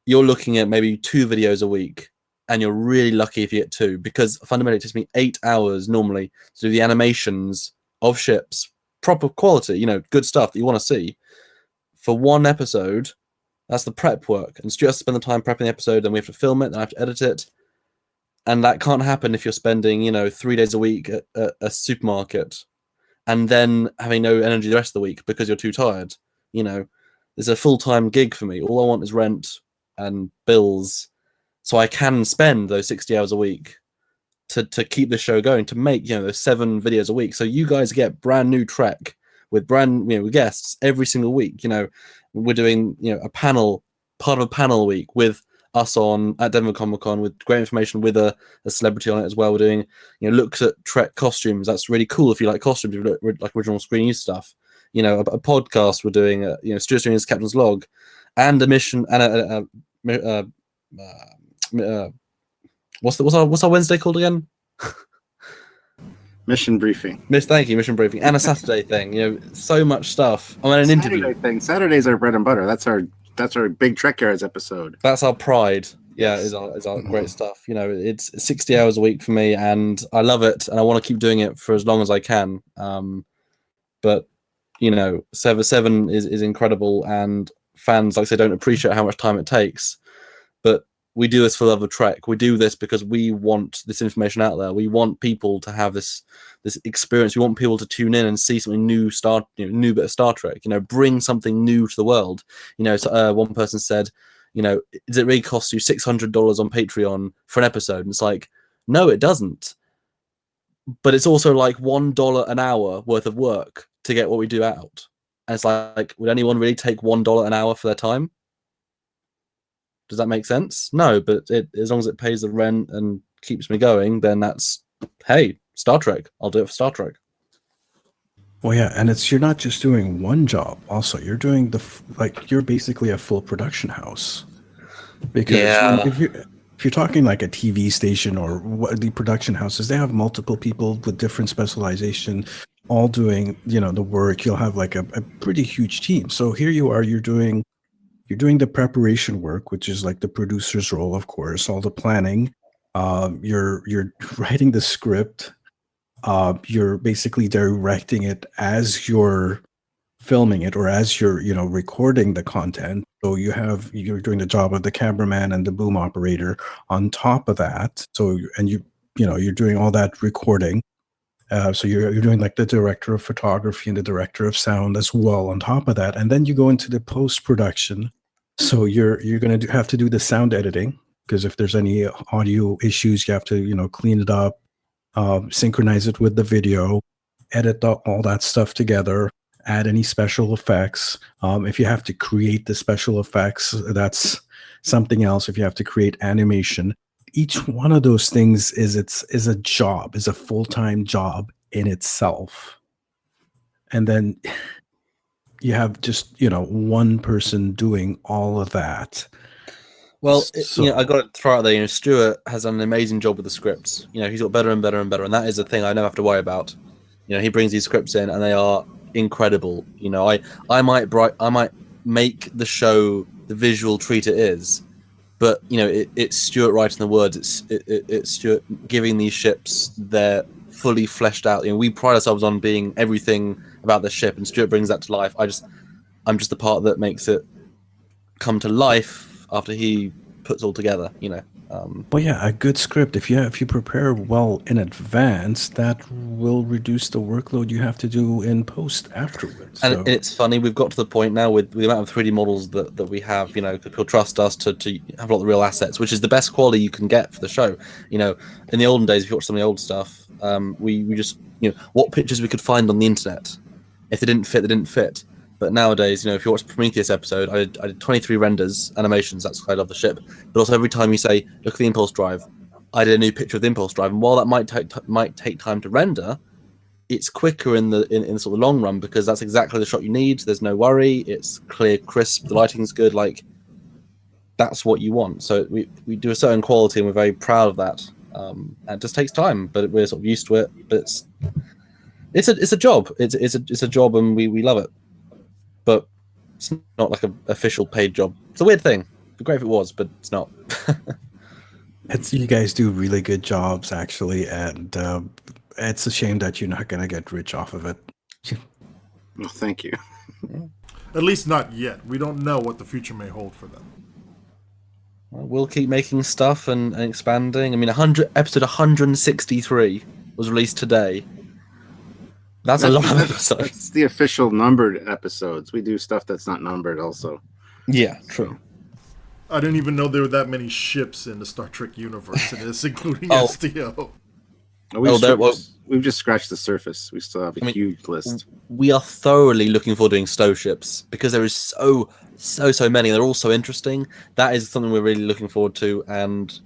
you're looking at maybe 2 videos a week, and you're really lucky if you get 2, because fundamentally it takes me 8 hours normally to do the animations of ships, proper quality, good stuff that you want to see. For one episode, that's the prep work. And Stuart has to spend the time prepping the episode, then we have to film it, then I have to edit it. And that can't happen if you're spending, 3 days a week at a supermarket and then having no energy the rest of the week because you're too tired. It's a full-time gig for me. All I want is rent and bills, so I can spend those 60 hours a week to keep the show going, to make those 7 videos a week. So you guys get brand new Trek with with guests every single week. We're doing part of a panel week with us on at Denver Comic Con with great information, with a celebrity on it as well. We're doing looks at Trek costumes. That's really cool if you like costumes, if you like original screen use stuff. A podcast we're doing. Stuart's doing his Captain's Log, and a mission and what's our Wednesday called again? Mission briefing. Thank you, mission briefing, and a Saturday thing. So much stuff. I'm an interview thing. Saturday's our bread and butter. That's our big TrekYards episode. That's our pride. Yeah, Yes. is our great stuff. It's 60 hours a week for me, and I love it, and I want to keep doing it for as long as I can. But 7 is incredible, and fans, like I say, don't appreciate how much time it takes. But we do this for love of Trek. We do this because we want this information out there. We want people to have this experience. We want people to tune in and see something new, new bit of Star Trek. Bring something new to the world. So, one person said, does it really cost you $600 on Patreon for an episode? And it's like, no, it doesn't. But it's also like $1 an hour worth of work to get what we do out. And it's like, would anyone really take $1 an hour for their time? Does that make sense? No, but as long as it pays the rent and keeps me going, then that's, hey, Star Trek. I'll do it for Star Trek. Well, yeah, and you're not just doing one job. Also, you're doing you're basically a full production house. Because if you're talking like a TV station or the production houses, they have multiple people with different specialization, all doing the work. You'll have like a pretty huge team. So here you are, you're doing the preparation work, which is like the producer's role, of course, all the planning. You're writing the script. You're basically directing it as you're filming it, or as you're recording the content. So you're doing the job of the cameraman and the boom operator on top of that. So you're doing all that recording. So you're doing like the director of photography and the director of sound as well on top of that, and then you go into the post-production. So you're going to have to do the sound editing, because if there's any audio issues, you have to clean it up, synchronize it with the video, edit all that stuff together, add any special effects. If you have to create the special effects, that's something else. If you have to create animation, each one of those things is a job, is a full-time job in itself. And then you have just one person doing all of that. Well, So I got to throw out there. Stuart has done an amazing job with the scripts. He's got better and better and better, and that is the thing I never have to worry about. He brings these scripts in, and they are incredible. I might make the show the visual treat it is, but it's Stuart writing the words. It's Stuart giving these ships their fully fleshed out. We pride ourselves on being everything about the ship, and Stuart brings that to life. I'm just the part that makes it come to life after he puts all together. but yeah, a good script, if you prepare well in advance, that will reduce the workload you have to do in post afterwards. And So it's funny, we've got to the point now with the amount of 3D models that we have, people trust us to have a lot of the real assets, which is the best quality you can get for the show. In the olden days, if you watch some of the old stuff, we just, what pictures we could find on the internet. If they didn't fit, they didn't fit. But nowadays, if you watch the Prometheus episode, I did 23 renders, animations, that's why I love the ship. But also every time you say, look at the impulse drive, I did a new picture of the impulse drive. And while that might take time to render, it's quicker in sort of the long run, because that's exactly the shot you need. There's no worry. It's clear, crisp. The lighting's good. Like, that's what you want. So we do a certain quality, and we're very proud of that. And it just takes time, but we're sort of used to it. But it's a job. It's a job, and we love it. But it's not like an official paid job. It's a weird thing. It'd be great if it was, but it's not. you guys do really good jobs, actually, and it's a shame that you're not gonna get rich off of it. Well, thank you. At least not yet. We don't know what the future may hold for them. We'll keep making stuff and expanding. I mean, episode 163 was released today. That's a lot of episodes. That's the official numbered episodes. We do stuff that's not numbered also. Yeah, true. I didn't even know there were that many ships in the Star Trek universe in this, including Oh. STO. We've just scratched the surface. We still have a huge list. We are thoroughly looking forward to doing STO ships, because there is so many. They're all so interesting. That is something we're really looking forward to, and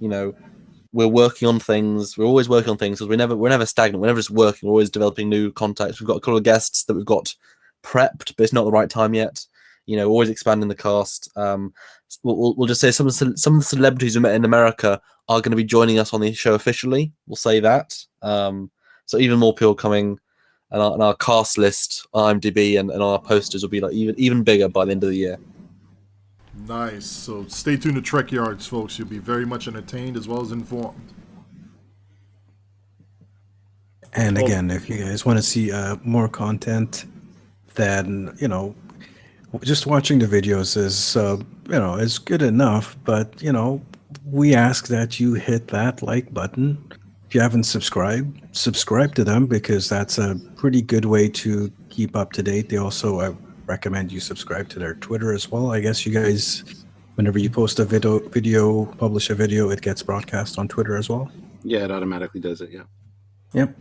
we're working on things. We're always working on things, because we're never stagnant. We're never just working. We're always developing new contacts. We've got a couple of guests that we've got prepped, but it's not the right time yet. Always expanding the cast. We'll just say some of the celebrities we met in America are going to be joining us on the show officially. We'll say that. So even more people coming, and our cast list on IMDb and our posters will be like even bigger by the end of the year. Nice. So stay tuned to TrekYards, folks. You'll be very much entertained as well as informed. And again, if you guys want to see more content, then just watching the videos is is good enough. But we ask that you hit that like button. If you haven't subscribed, subscribe to them, because that's a pretty good way to keep up to date. They also recommend you subscribe to their Twitter as well. I guess you guys, whenever you post a video, publish a video, it gets broadcast on Twitter as well. Yeah, it automatically does it. Yeah. Yep.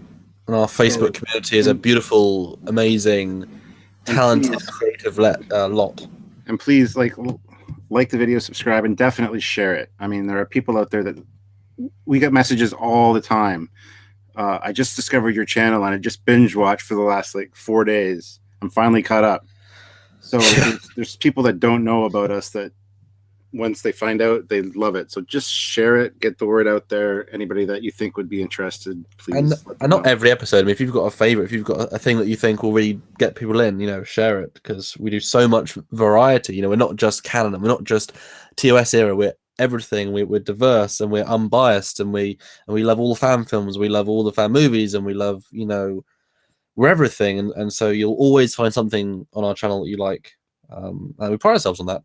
And our Facebook community is a beautiful, amazing, talented, creative lot. And please like the video, subscribe, and definitely share it. I mean, there are people out there that we get messages all the time. I just discovered your channel, and I just binge watched for the last 4 days. I'm finally caught up. So there's people that don't know about us that once they find out, they love it. So just share it, get the word out there. Anybody that you think would be interested, please. And not every episode. I mean, if you've got a favorite, if you've got a thing that you think will really get people in, share it, because we do so much variety. We're not just canon, and we're not just TOS era. We're everything. We're diverse, and we're unbiased, and we love all the fan films. We love all the fan movies, and we love we're everything. And so you'll always find something on our channel that you like, and we pride ourselves on that.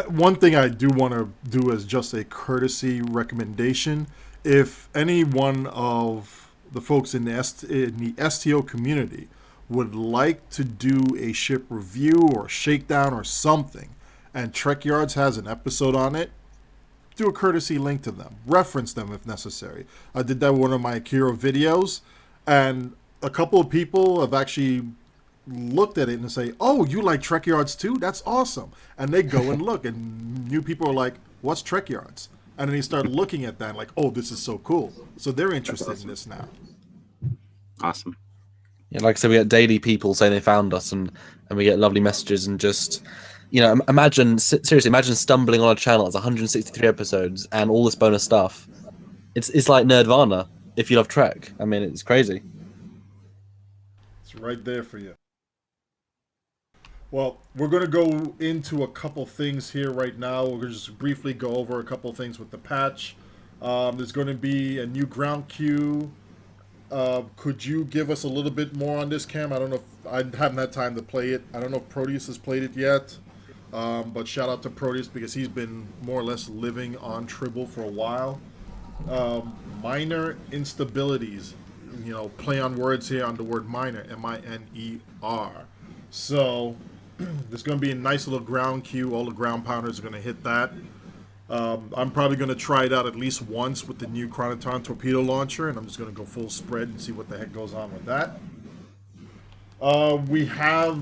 One thing I do want to do as just a courtesy recommendation, if any one of the folks in the STO community would like to do a ship review or shakedown or something, and TrekYards has an episode on it, do a courtesy link to them. Reference them if necessary. I did that with one of my Akira videos, and a couple of people have actually looked at it and say, "Oh, you like TrekYards too? That's awesome!" And they go and look, and new people are like, "What's TrekYards?" And then they start looking at that and like, "Oh, this is so cool!" So they're interested in this now. Awesome. Yeah, like I said, we get daily people saying they found us, and we get lovely messages, and just, imagine, seriously, imagine stumbling on a channel that's 163 episodes and all this bonus stuff. It's like Nerdvana if you love Trek. I mean, it's crazy. It's right there for you. Well, we're going to go into a couple things here right now. We're going to just briefly go over a couple things with the patch. There's going to be a new ground queue. Could you give us a little bit more on this, Cam? I don't know if I haven't had time to play it. I don't know if Proteus has played it yet. But shout out to Proteus because he's been more or less living on Tribble for a while. Minor instabilities. Play on words here on the word minor, M-I-N-E-R. So there's going to be a nice little ground queue. All the ground pounders are going to hit that. I'm probably going to try it out at least once with the new Chronoton torpedo launcher, and I'm just going to go full spread and see what the heck goes on with that. We have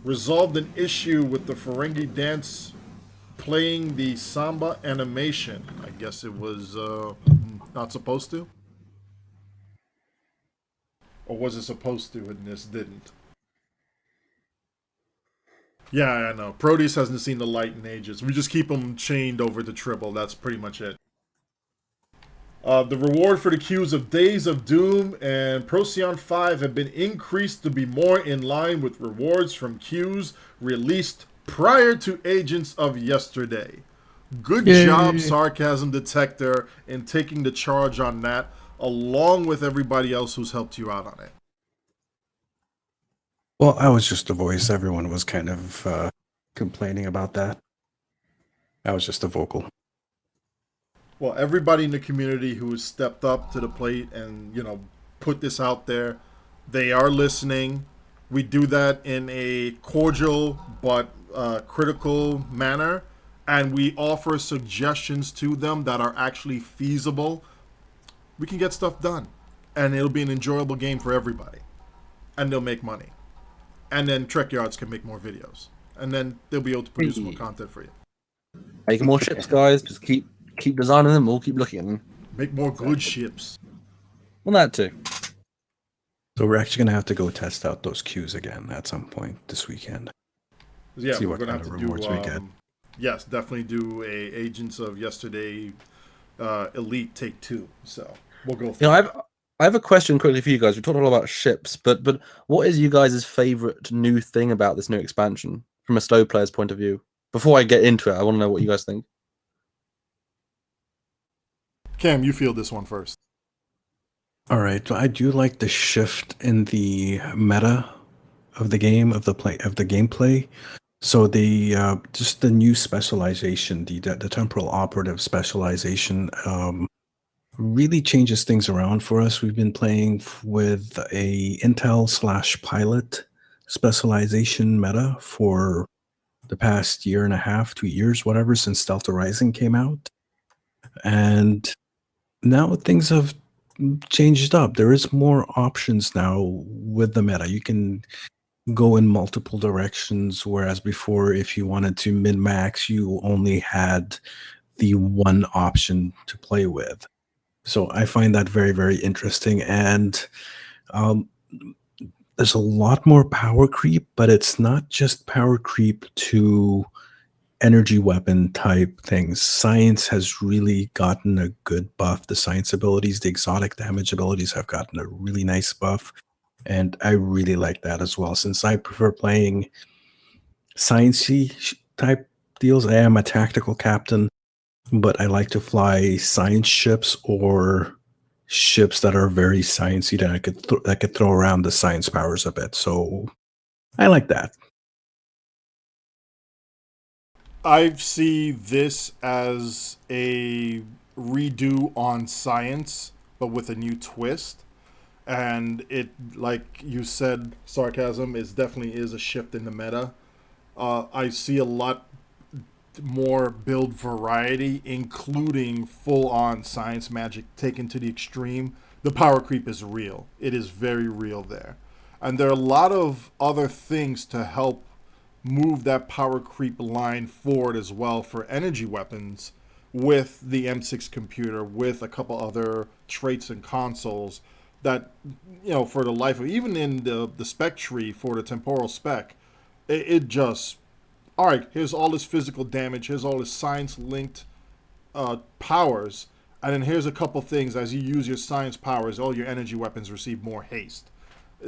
resolved an issue with the Ferengi dance playing the samba animation. I guess it was not supposed to? Or was it supposed to and this didn't? Yeah, I know. Proteus hasn't seen the light in ages. We just keep him chained over to Tribble. That's pretty much it. The reward for the queues of Days of Doom and Procyon 5 have been increased to be more in line with rewards from queues released prior to Agents of Yesterday. Good job, Sarcasm Detector, in taking the charge on that, along with everybody else who's helped you out on it. Well, I was just a voice. Everyone was kind of complaining about that. I was just a vocal. Well, everybody in the community who has stepped up to the plate and, put this out there, they are listening. We do that in a cordial but critical manner, and we offer suggestions to them that are actually feasible. We can get stuff done, and it'll be an enjoyable game for everybody, and they'll make money. And then TrekYards can make more videos, and then they'll be able to produce more content for you. Make more ships, guys. Just keep designing them. We'll keep looking at them. Make more good ships. Well, that too. So we're actually going to have to go test out those queues again at some point this weekend. Yeah, see we're what going to kind have of to rewards do. we get. Yes, definitely do a Agents of Yesterday Elite Take 2. So we'll go through. I have a question quickly for you guys. We talked a lot about ships, but what is you guys' favorite new thing about this new expansion from a Stowe player's point of view? Before I get into it, I want to know what you guys think. Cam, you field this one first. All right, I do like the shift in the meta of the game, of the gameplay. So the just the new specialization, the temporal operative specialization, really changes things around for us. We've been playing with a Intel/pilot specialization meta for the past year and a half, 2 years, whatever, since Delta Rising came out. And now things have changed up. There is more options now with the meta. You can go in multiple directions, whereas before, if you wanted to min-max, you only had the one option to play with. So I find that very, very interesting. And there's a lot more power creep, but it's not just power creep to energy weapon type things. Science has really gotten a good buff. The science abilities, the exotic damage abilities have gotten a really nice buff. And I really like that as well. Since I prefer playing sciencey type deals, I am a tactical captain, but I like to fly science ships or ships that are very sciencey that I could throw around the science powers a bit. So I like that. I see this as a redo on science, but with a new twist. And it, like you said, Sarcasm, is definitely is a shift in the meta. I see a lot more build variety, including full-on science magic taken to the extreme. The power creep is real. It is very real there. And there are a lot of other things to help move that power creep line forward as well for energy weapons with the M6 computer, with a couple other traits and consoles that, for the life of, even in the spec tree for the temporal spec, it just, all right, here's all this physical damage, here's all this science-linked powers, and then here's a couple things. As you use your science powers, all your energy weapons receive more haste.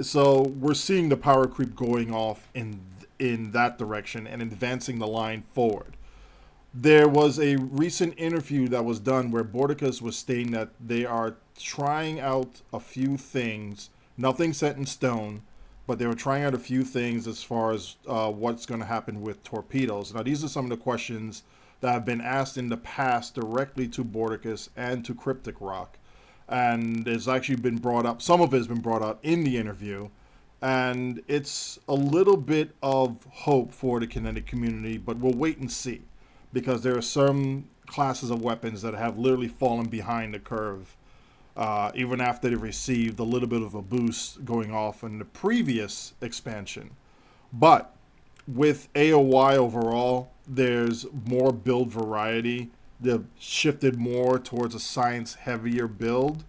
So we're seeing the power creep going off in that direction and advancing the line forward. There was a recent interview that was done where Bordicus was stating that they are trying out a few things, nothing set in stone, but they were trying out a few things as far as what's going to happen with torpedoes. Now, these are some of the questions that have been asked in the past directly to Bordicus and to Cryptic Rock. And it's actually been brought up, some of it has been brought up in the interview. And it's a little bit of hope for the kinetic community, but we'll wait and see. Because there are some classes of weapons that have literally fallen behind the curve, even after they've received a little bit of a boost going off in the previous expansion. But with AoY overall, there's more build variety. They've shifted more towards a science-heavier build.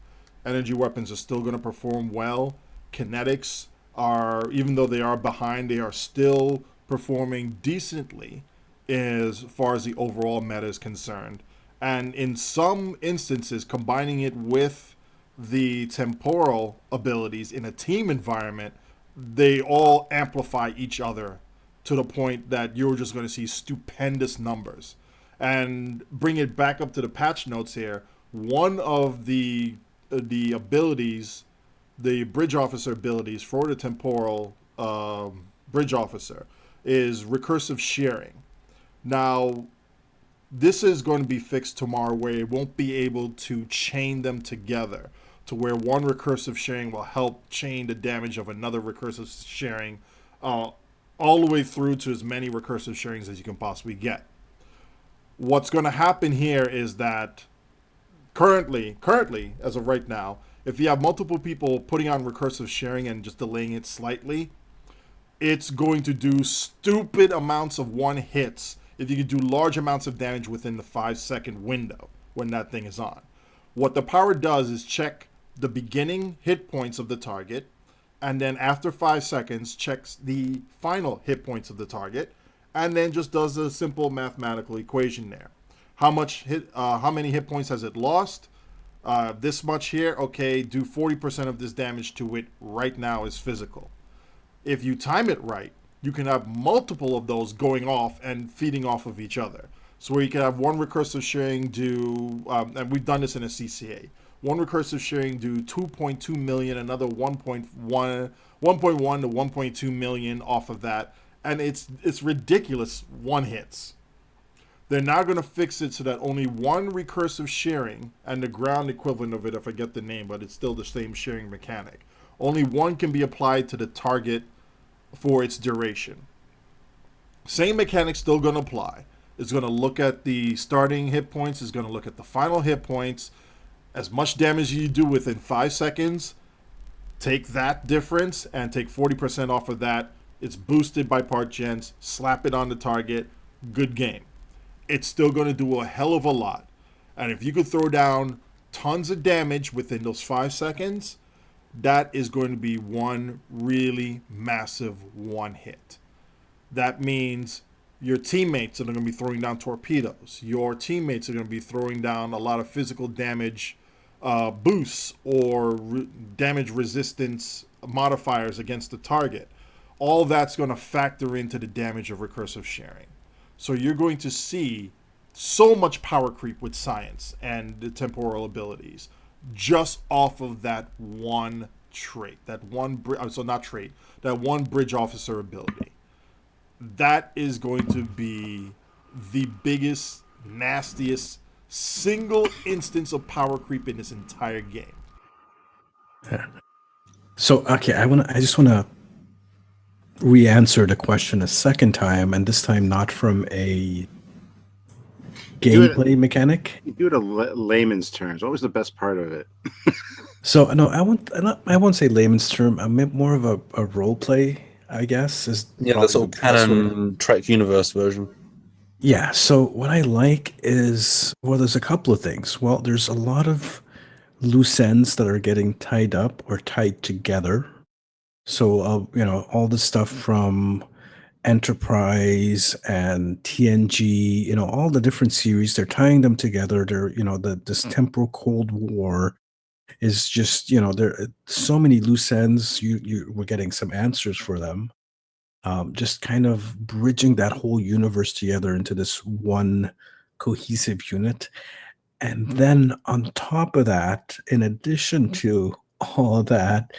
Energy weapons are still going to perform well. Kinetics are, even though they are behind, they are still performing decently as far as the overall meta is concerned. And in some instances, combining it with the temporal abilities in a team environment, they all amplify each other to the point that you're just going to see stupendous numbers. And bring it back up to the patch notes here, one of the abilities, the bridge officer abilities for the temporal bridge officer is recursive shearing. Now, this is going to be fixed tomorrow where it won't be able to chain them together to where one recursive shearing will help chain the damage of another recursive shearing all the way through to as many recursive shearings as you can possibly get. What's going to happen here is that currently, as of right now, if you have multiple people putting on recursive shearing and just delaying it slightly, it's going to do stupid amounts of one hits if you can do large amounts of damage within the 5-second window when that thing is on. What the power does is check the beginning hit points of the target, and then after 5 seconds checks the final hit points of the target, and then just does a simple mathematical equation there. How many hit points has it lost? This much here. Okay, do 40% of this damage to it right now is physical. If you time it right, you can have multiple of those going off and feeding off of each other. So where you can have one recursive shearing do, and we've done this in a CCA, one recursive shearing do 2.2 million, another 1.1 to 1.2 million off of that. And it's ridiculous one hits. They're now going to fix it so that only one recursive shearing, and the ground equivalent of it, I forget the name, but it's still the same shearing mechanic. Only one can be applied to the target for its duration. Same mechanic still going to apply. It's going to look at the starting hit points. It's going to look at the final hit points. As much damage you do within 5 seconds, take that difference and take 40% off of that. It's boosted by part gens. Slap it on the target. Good game. It's still going to do a hell of a lot. And if you could throw down tons of damage within those 5 seconds, that is going to be one really massive one hit. That means your teammates are going to be throwing down torpedoes. Your teammates are going to be throwing down a lot of physical damage boosts or damage resistance modifiers against the target. All that's going to factor into the damage of recursive shearing. So you're going to see so much power creep with science and the temporal abilities just off of that one trait, that one bridge officer ability. That is going to be the biggest, nastiest single instance of power creep in this entire game. So okay, I just want to re-answer the question a second time, and this time not from a gameplay mechanic. You do it in layman's terms. What was the best part of it? So no, I won't say layman's term. I meant more of a role play, I guess. The sort of canon Trek universe version. Yeah. So what I like is, well, there's a couple of things. Well, there's a lot of loose ends that are getting tied up or tied together. So, all the stuff from Enterprise and TNG, all the different series, they're tying them together. This temporal Cold War is just, there are so many loose ends. We're getting some answers for them. Just kind of bridging that whole universe together into this one cohesive unit. And then on top of that, in addition to all of that,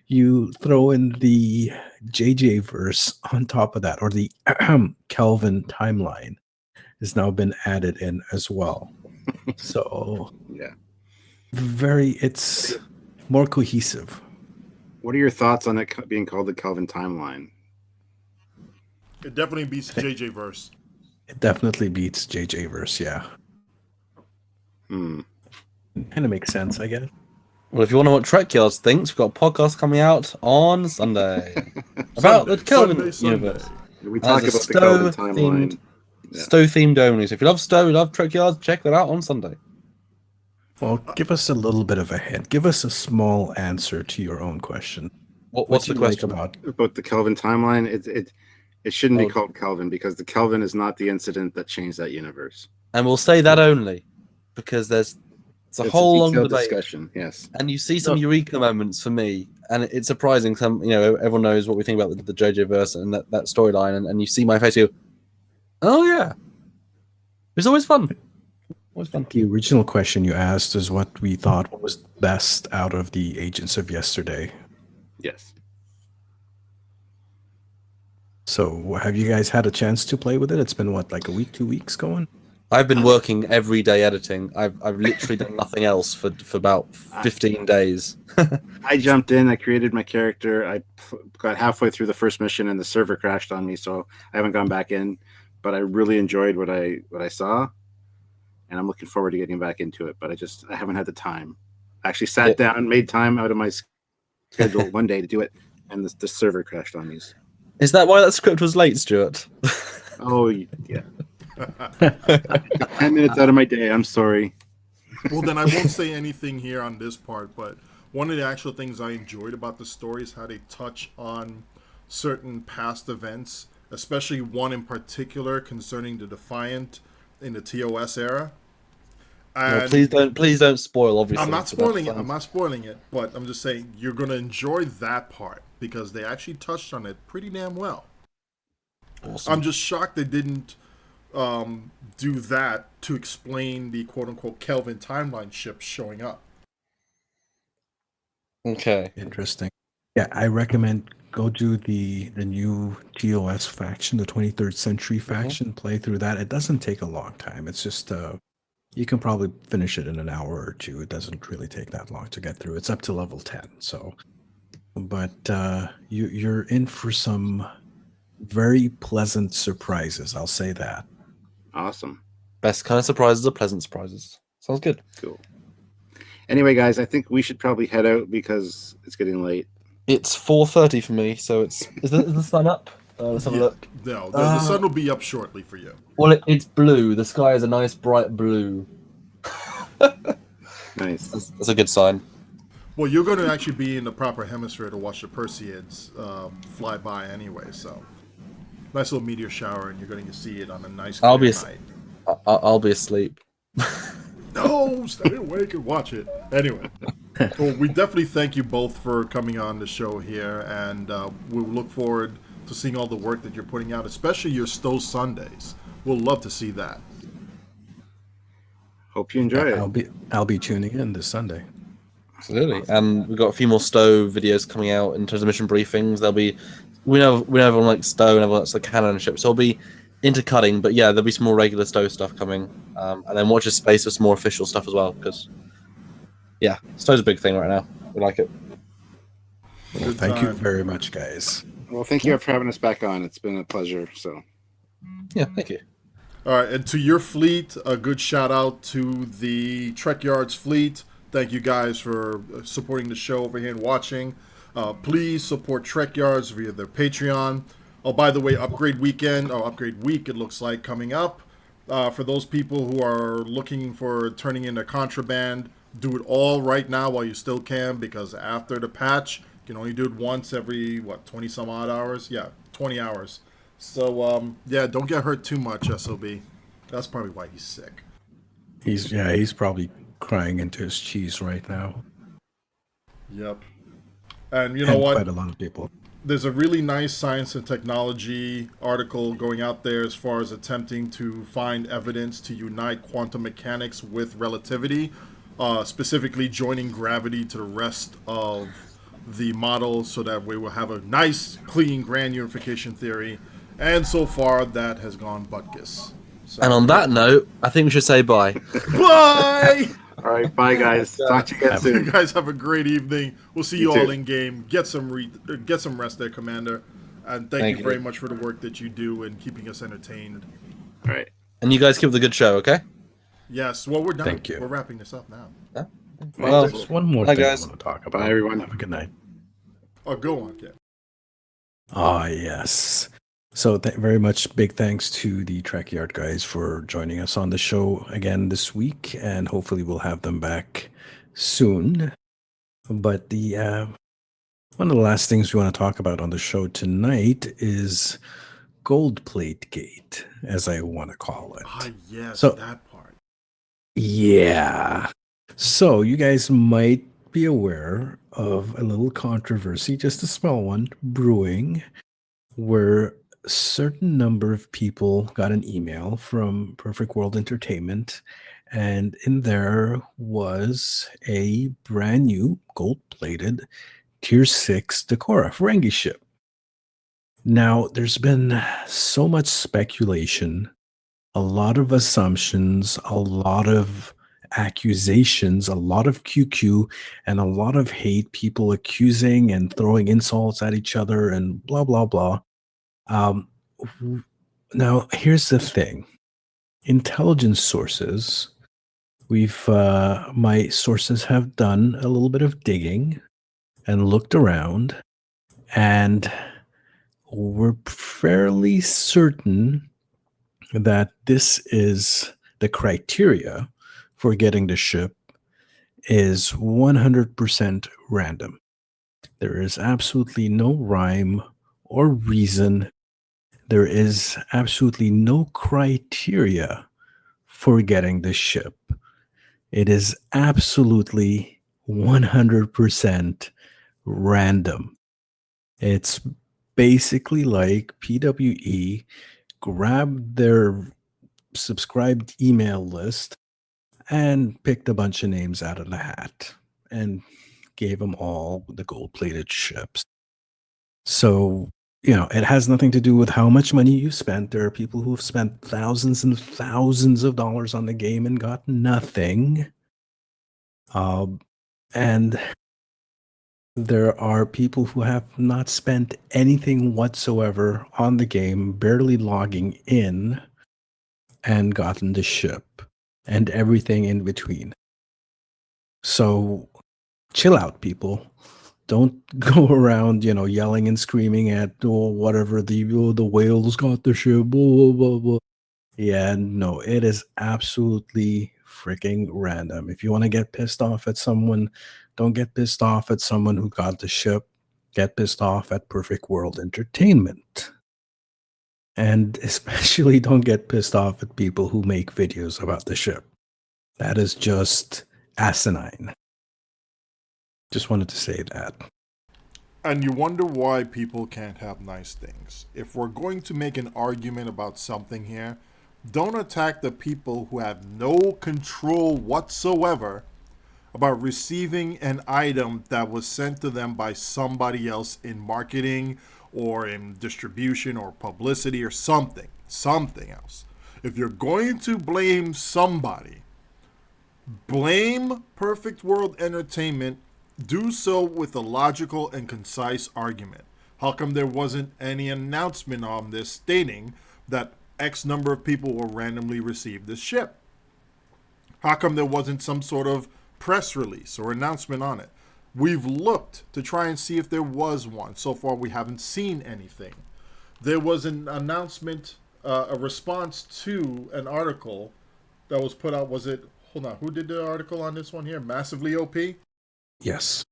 you throw in the JJ verse on top of that, or the Kelvin timeline has now been added in as well. So Yeah. it's more cohesive. What are your thoughts on it being called the Kelvin timeline? It definitely beats JJ verse. It definitely beats JJ verse, yeah. Kind of makes sense, I guess. Well, if you want to know what TrekYards thinks, we've got a podcast coming out on Sunday about the Kelvin universe. We talk about the Kelvin timeline. Stowe themed only. So if you love Stowe, you love TrekYards, check that out on Sunday. Well, give us a little bit of a hint. Give us a small answer to your own question. What's the question about the Kelvin timeline? It shouldn't be called Kelvin because the Kelvin is not the incident that changed that universe. And we'll say that only because it's a whole long debate. Discussion. Yes, and you see some eureka moments for me, and it's surprising. Everyone knows what we think about the JJ verse and that storyline, and you see my face. You go, oh yeah, it's always fun. Always fun. The original question you asked is what we thought was best out of the Agents of Yesterday. Yes. So, have you guys had a chance to play with it? It's been like a week, 2 weeks going? I've been working every day editing. I've literally done nothing else for about 15 days. I jumped in. I created my character. I got halfway through the first mission, and the server crashed on me, so I haven't gone back in. But I really enjoyed what I saw, and I'm looking forward to getting back into it. But I haven't had the time. I actually sat down, made time out of my schedule one day to do it, and the server crashed on me. Is that why that script was late, Stuart? Oh, yeah. 10 minutes out of my day. I'm sorry. Well, then I won't say anything here on this part, but one of the actual things I enjoyed about the story is how they touch on certain past events, especially one in particular concerning the Defiant in the TOS era. No, please don't spoil, obviously. I'm not spoiling it, but I'm just saying you're going to enjoy that part because they actually touched on it pretty damn well. Awesome. I'm just shocked they didn't do that to explain the quote-unquote Kelvin timeline ships showing up. Okay. Interesting. Yeah, I recommend go do the new TOS faction, the 23rd Century faction, play through that. It doesn't take a long time. It's just, you can probably finish it in an hour or two. It doesn't really take that long to get through. It's up to level 10, so... But you're in for some very pleasant surprises. I'll say that. Awesome. Best kind of surprises are pleasant surprises. Sounds good. Cool. Anyway, guys, I think we should probably head out because it's getting late. It's 4:30 for me, so is the sun up? Let's have a look. No, the sun will be up shortly for you. Well, it's blue. The sky is a nice bright blue. Nice. That's a good sign. Well, you're going to actually be in the proper hemisphere to watch the Perseus fly by anyway, so nice little meteor shower, and you're going to see it on a nice night. I'll be asleep. No, stay awake and watch it. Anyway, well, we definitely thank you both for coming on the show here, and we'll look forward to seeing all the work that you're putting out, especially your Stowe Sundays. We'll love to see that. Hope you enjoy it. I'll be tuning in this Sunday. Absolutely, and we've got a few more Stowe videos coming out in terms of mission briefings. We know everyone likes Stowe and everyone likes the canon ship, so it'll be intercutting. But yeah, there'll be some more regular Stowe stuff coming, and then watch this space for some more official stuff as well. Because yeah, Stowe's a big thing right now. We like it. Well, thank you very much, guys. Well, thank you for having us back on. It's been a pleasure. So yeah, thank you. All right, and to your fleet, a good shout out to the TrekYards fleet. Thank you guys for supporting the show over here and watching. Please support TrekYards via their Patreon. Oh, by the way, Upgrade Week, it looks like, coming up. For those people who are looking for turning in their contraband, do it all right now while you still can, because after the patch, you can only do it once every, 20 some odd hours? Yeah, 20 hours. So, yeah, don't get hurt too much, SOB. That's probably why he's sick. He's probably crying into his cheese right now. Yep. And you know what? Quite a lot of people. There's a really nice science and technology article going out there as far as attempting to find evidence to unite quantum mechanics with relativity, specifically joining gravity to the rest of the model so that we will have a nice, clean, grand unification theory. And so far, that has gone butkus. So, And on that note, I think we should say bye. bye! All right, bye guys. Talk to you again soon. You guys have a great evening. We'll see you You all too. in game. Get some rest there, Commander. And thank you very much for the work that you do in keeping us entertained. All right. And you guys keep the good show, okay? Yes, well, we're done. Thank you. We're wrapping this up now. Well, There's one more bye, thing guys. I want to talk about. Bye, everyone. Have a good night. Oh, go on, Capt. Ah, yes. So very much big thanks to the TrekYard guys for joining us on the show again this week, and hopefully we'll have them back soon. But the one of the last things we want to talk about on the show tonight is Gold Plate Gate, as I want to call it. Ah, yes, So- that part. Yeah. So you guys might be aware of a little controversy, just a small one, brewing, where a certain number of people got an email from Perfect World Entertainment, and in there was a brand new gold-plated Tier 6 Decora Ferengi ship. Now, there's been so much speculation, a lot of assumptions, a lot of accusations, a lot of QQ, and a lot of hate, people accusing and throwing insults at each other and blah, blah, blah. Now, here's the thing. Intelligence sources, my sources have done a little bit of digging and looked around, and we're fairly certain that this is the criteria for getting the ship is 100% random. There is absolutely no rhyme or reason. There is absolutely no criteria for getting the ship. It is absolutely 100% random. It's basically like PWE grabbed their subscribed email list and picked a bunch of names out of the hat and gave them all the gold-plated ships. So, it has nothing to do with how much money you spent. There are people who've spent thousands and thousands of dollars on the game and got nothing. And there are people who have not spent anything whatsoever on the game, barely logging in, and gotten the ship and everything in between. So chill out, people. Don't go around, yelling and screaming at whatever the whales got the ship, blah, blah, blah, blah. Yeah, no, it is absolutely freaking random. If you want to get pissed off at someone, don't get pissed off at someone who got the ship. Get pissed off at Perfect World Entertainment. And especially don't get pissed off at people who make videos about the ship. That is just asinine. Just wanted to say that. And you wonder why people can't have nice things. If we're going to make an argument about something here, don't attack the people who have no control whatsoever about receiving an item that was sent to them by somebody else in marketing or in distribution or publicity or something else. If you're going to blame somebody, blame Perfect World Entertainment. Do so with a logical and concise argument. How come there wasn't any announcement on this stating that X number of people will randomly receive this ship? How come there wasn't some sort of press release or announcement on it? We've looked to try and see if there was one. So far, we haven't seen anything. There was an announcement, a response to an article that was put out. Was it hold on. Who did the article on this one here? Massively OP? Yes.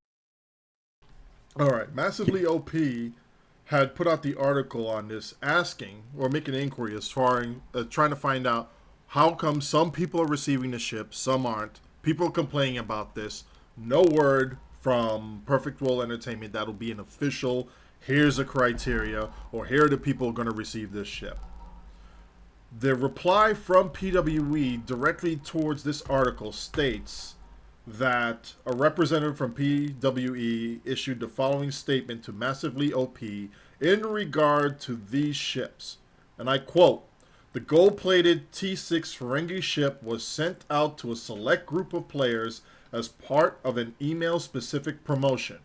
All right. Massively OP had put out the article on this asking or making an inquiry as far as trying to find out how come some people are receiving the ship, some aren't. People are complaining about this. No word from Perfect World Entertainment that'll be an official, here's a criteria, or here are the people going to receive this ship. The reply from PWE directly towards this article states that a representative from PWE issued the following statement to Massively OP in regard to these ships. And I quote, "The gold-plated T6 Ferengi ship was sent out to a select group of players as part of an email-specific promotion.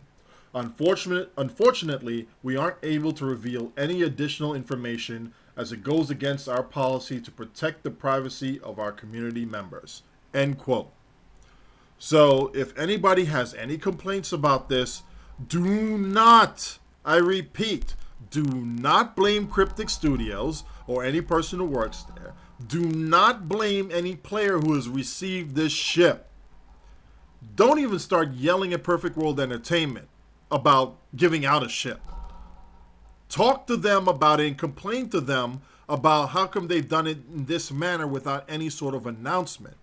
Unfortunately, we aren't able to reveal any additional information as it goes against our policy to protect the privacy of our community members." End quote. So if anybody has any complaints about this, do not, I repeat, do not blame Cryptic Studios or any person who works there. Do not blame any player who has received this ship. Don't even start yelling at Perfect World Entertainment about giving out a ship. Talk to them about it and complain to them about how come they've done it in this manner without any sort of announcement.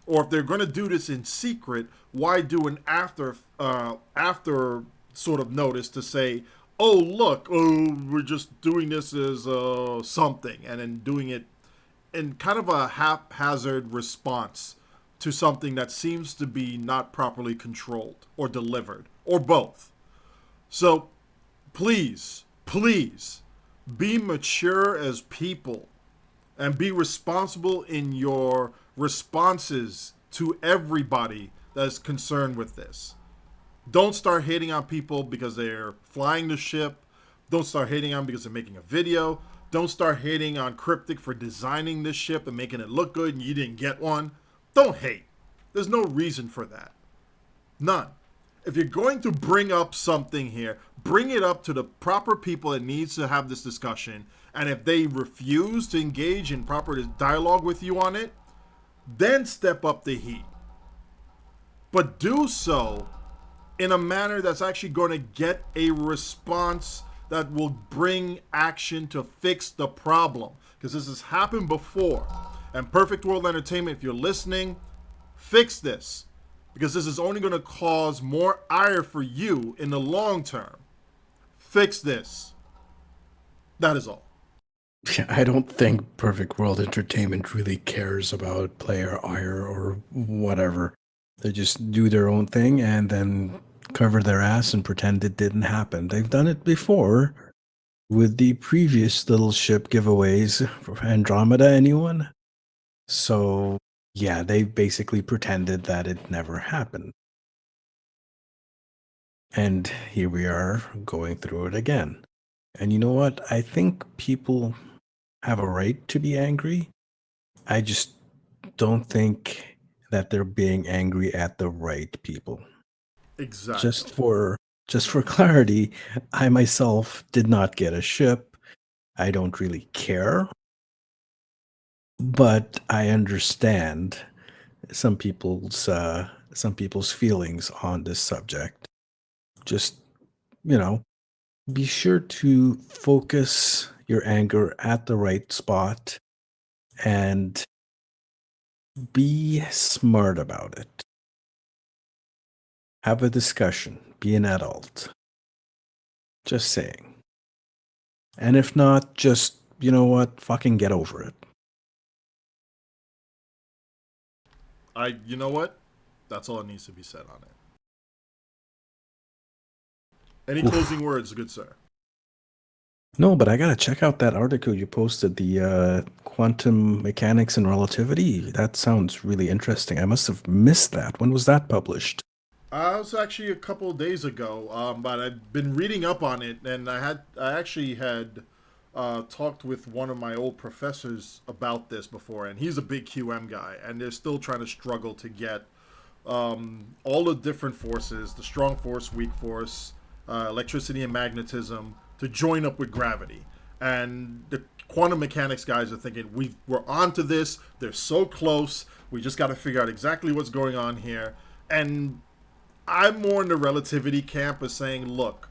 Or if they're going to do this in secret, why do an after sort of notice to say, oh, look, we're just doing this as something, and then doing it in kind of a haphazard response to something that seems to be not properly controlled or delivered, or both. So please, please be mature as people and be responsible in your responses to everybody that's concerned with this. Don't start hating on people because they're flying the ship. Don't start hating on them because they're making a video. Don't start hating on Cryptic for designing this ship and making it look good and you didn't get one. Don't hate. There's no reason for that. None. If you're going to bring up something here, bring it up to the proper people that needs to have this discussion. And if they refuse to engage in proper dialogue with you on it, then step up the heat. But do so in a manner that's actually going to get a response that will bring action to fix the problem. Because this has happened before. And Perfect World Entertainment, if you're listening, fix this. Because this is only going to cause more ire for you in the long term. Fix this. That is all. I don't think Perfect World Entertainment really cares about player ire or whatever. They just do their own thing and then cover their ass and pretend it didn't happen. They've done it before with the previous little ship giveaways for Andromeda, anyone? So, yeah, they basically pretended that it never happened. And here we are going through it again. And you know what? I think people have a right to be angry. I just don't think that they're being angry at the right people. Exactly. Just for clarity, I myself did not get a ship. I don't really care. But I understand some people's feelings on this subject. Just, be sure to focus your anger at the right spot and be smart about it. Have a discussion. Be an adult. Just saying. And if not, just, you know what? Fucking get over it. You know what? That's all that needs to be said on it. Any closing words, good sir? No, but I gotta check out that article you posted, the quantum mechanics and relativity. That sounds really interesting. I must have missed that. When was that published? It was actually a couple of days ago, but I've been reading up on it, and I actually had talked with one of my old professors about this before, and he's a big QM guy, and they're still trying to struggle to get all the different forces, the strong force, weak force, electricity and magnetism, to join up with gravity. And the quantum mechanics guys are thinking, we're onto this. They're so close. We just got to figure out exactly what's going on here. And I'm more in the relativity camp of saying, look,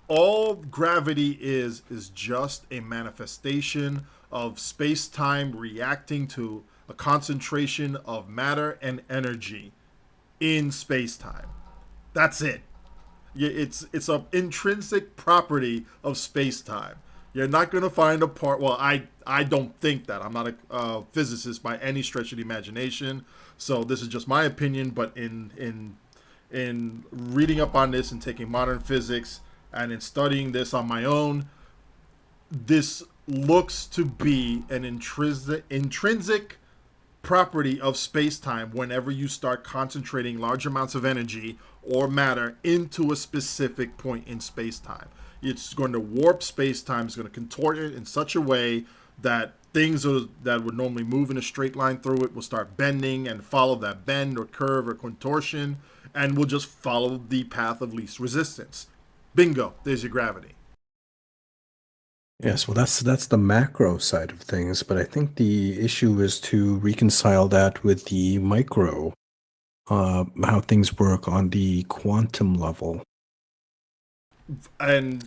all gravity is just a manifestation of space-time reacting to a concentration of matter and energy in space-time. That's it. It's an intrinsic property of space-time. You're not going to find a part. Well, I don't think that. I'm not a physicist by any stretch of the imagination, so this is just my opinion. But in reading up on this and taking modern physics and in studying this on my own, this looks to be an intrinsic property of space-time whenever you start concentrating large amounts of energy or matter into a specific point in space-time. It's going to warp space-time. It's going to contort it in such a way that things that would normally move in a straight line through it will start bending and follow that bend or curve or contortion, and will just follow the path of least resistance. Bingo, there's your gravity. Yes, well, that's the macro side of things, but I think the issue is to reconcile that with the micro, how things work on the quantum level. And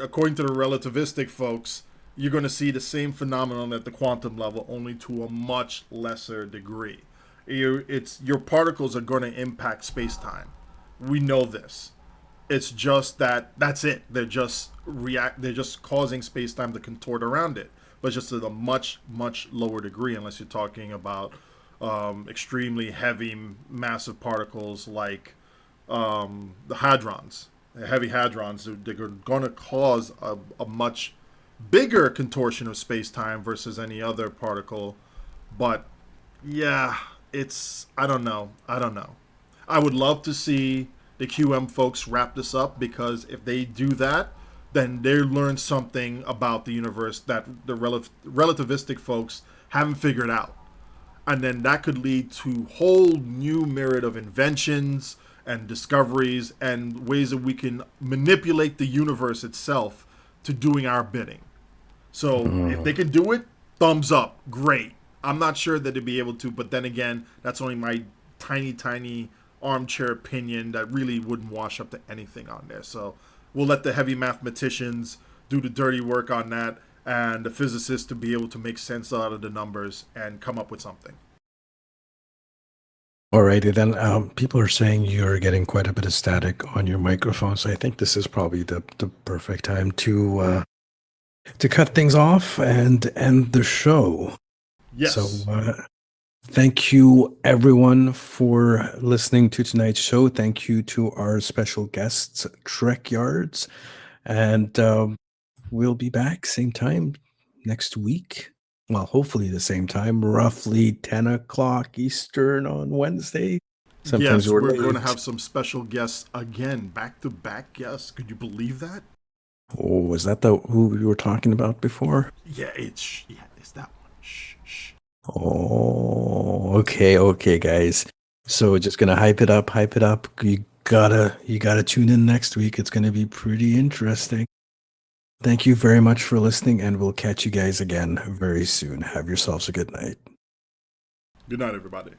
according to the relativistic folks, you're going to see the same phenomenon at the quantum level, only to a much lesser degree. Your particles are going to impact space-time. We know this. It's just that's it. They're just causing space-time to contort around it, but just at a much, much lower degree, unless you're talking about extremely heavy, massive particles like the hadrons. The heavy hadrons, they're going to cause a much bigger contortion of space-time versus any other particle. But yeah, I don't know. I would love to see the QM folks wrap this up, because if they do that, then they learn something about the universe that the relativistic folks haven't figured out. And then that could lead to whole new myriad of inventions and discoveries and ways that we can manipulate the universe itself to doing our bidding. So if they can do it, thumbs up, great. I'm not sure that they'd be able to, but then again, that's only my tiny armchair opinion that really wouldn't wash up to anything on there. So we'll let the heavy mathematicians do the dirty work on that, and the physicists to be able to make sense out of the numbers and come up with something. Alrighty then, people are saying you're getting quite a bit of static on your microphone, so I think this is probably the perfect time to cut things off and end the show. Yes. So thank you everyone for listening to tonight's show. Thank you to our special guests, TrekYards, and we'll be back same time next week. Well, hopefully the same time, roughly 10 o'clock Eastern on Wednesday. Sometimes yes, we're late. going to have some special guests again, back-to-back guests. Could you believe that? Oh, was that who we were talking about before? Yeah, it's that one. Shh. Oh, okay, guys. So just gonna hype it up. You gotta tune in next week. It's gonna be pretty interesting. Thank you very much for listening, and we'll catch you guys again very soon. Have yourselves a good night. Good night, everybody.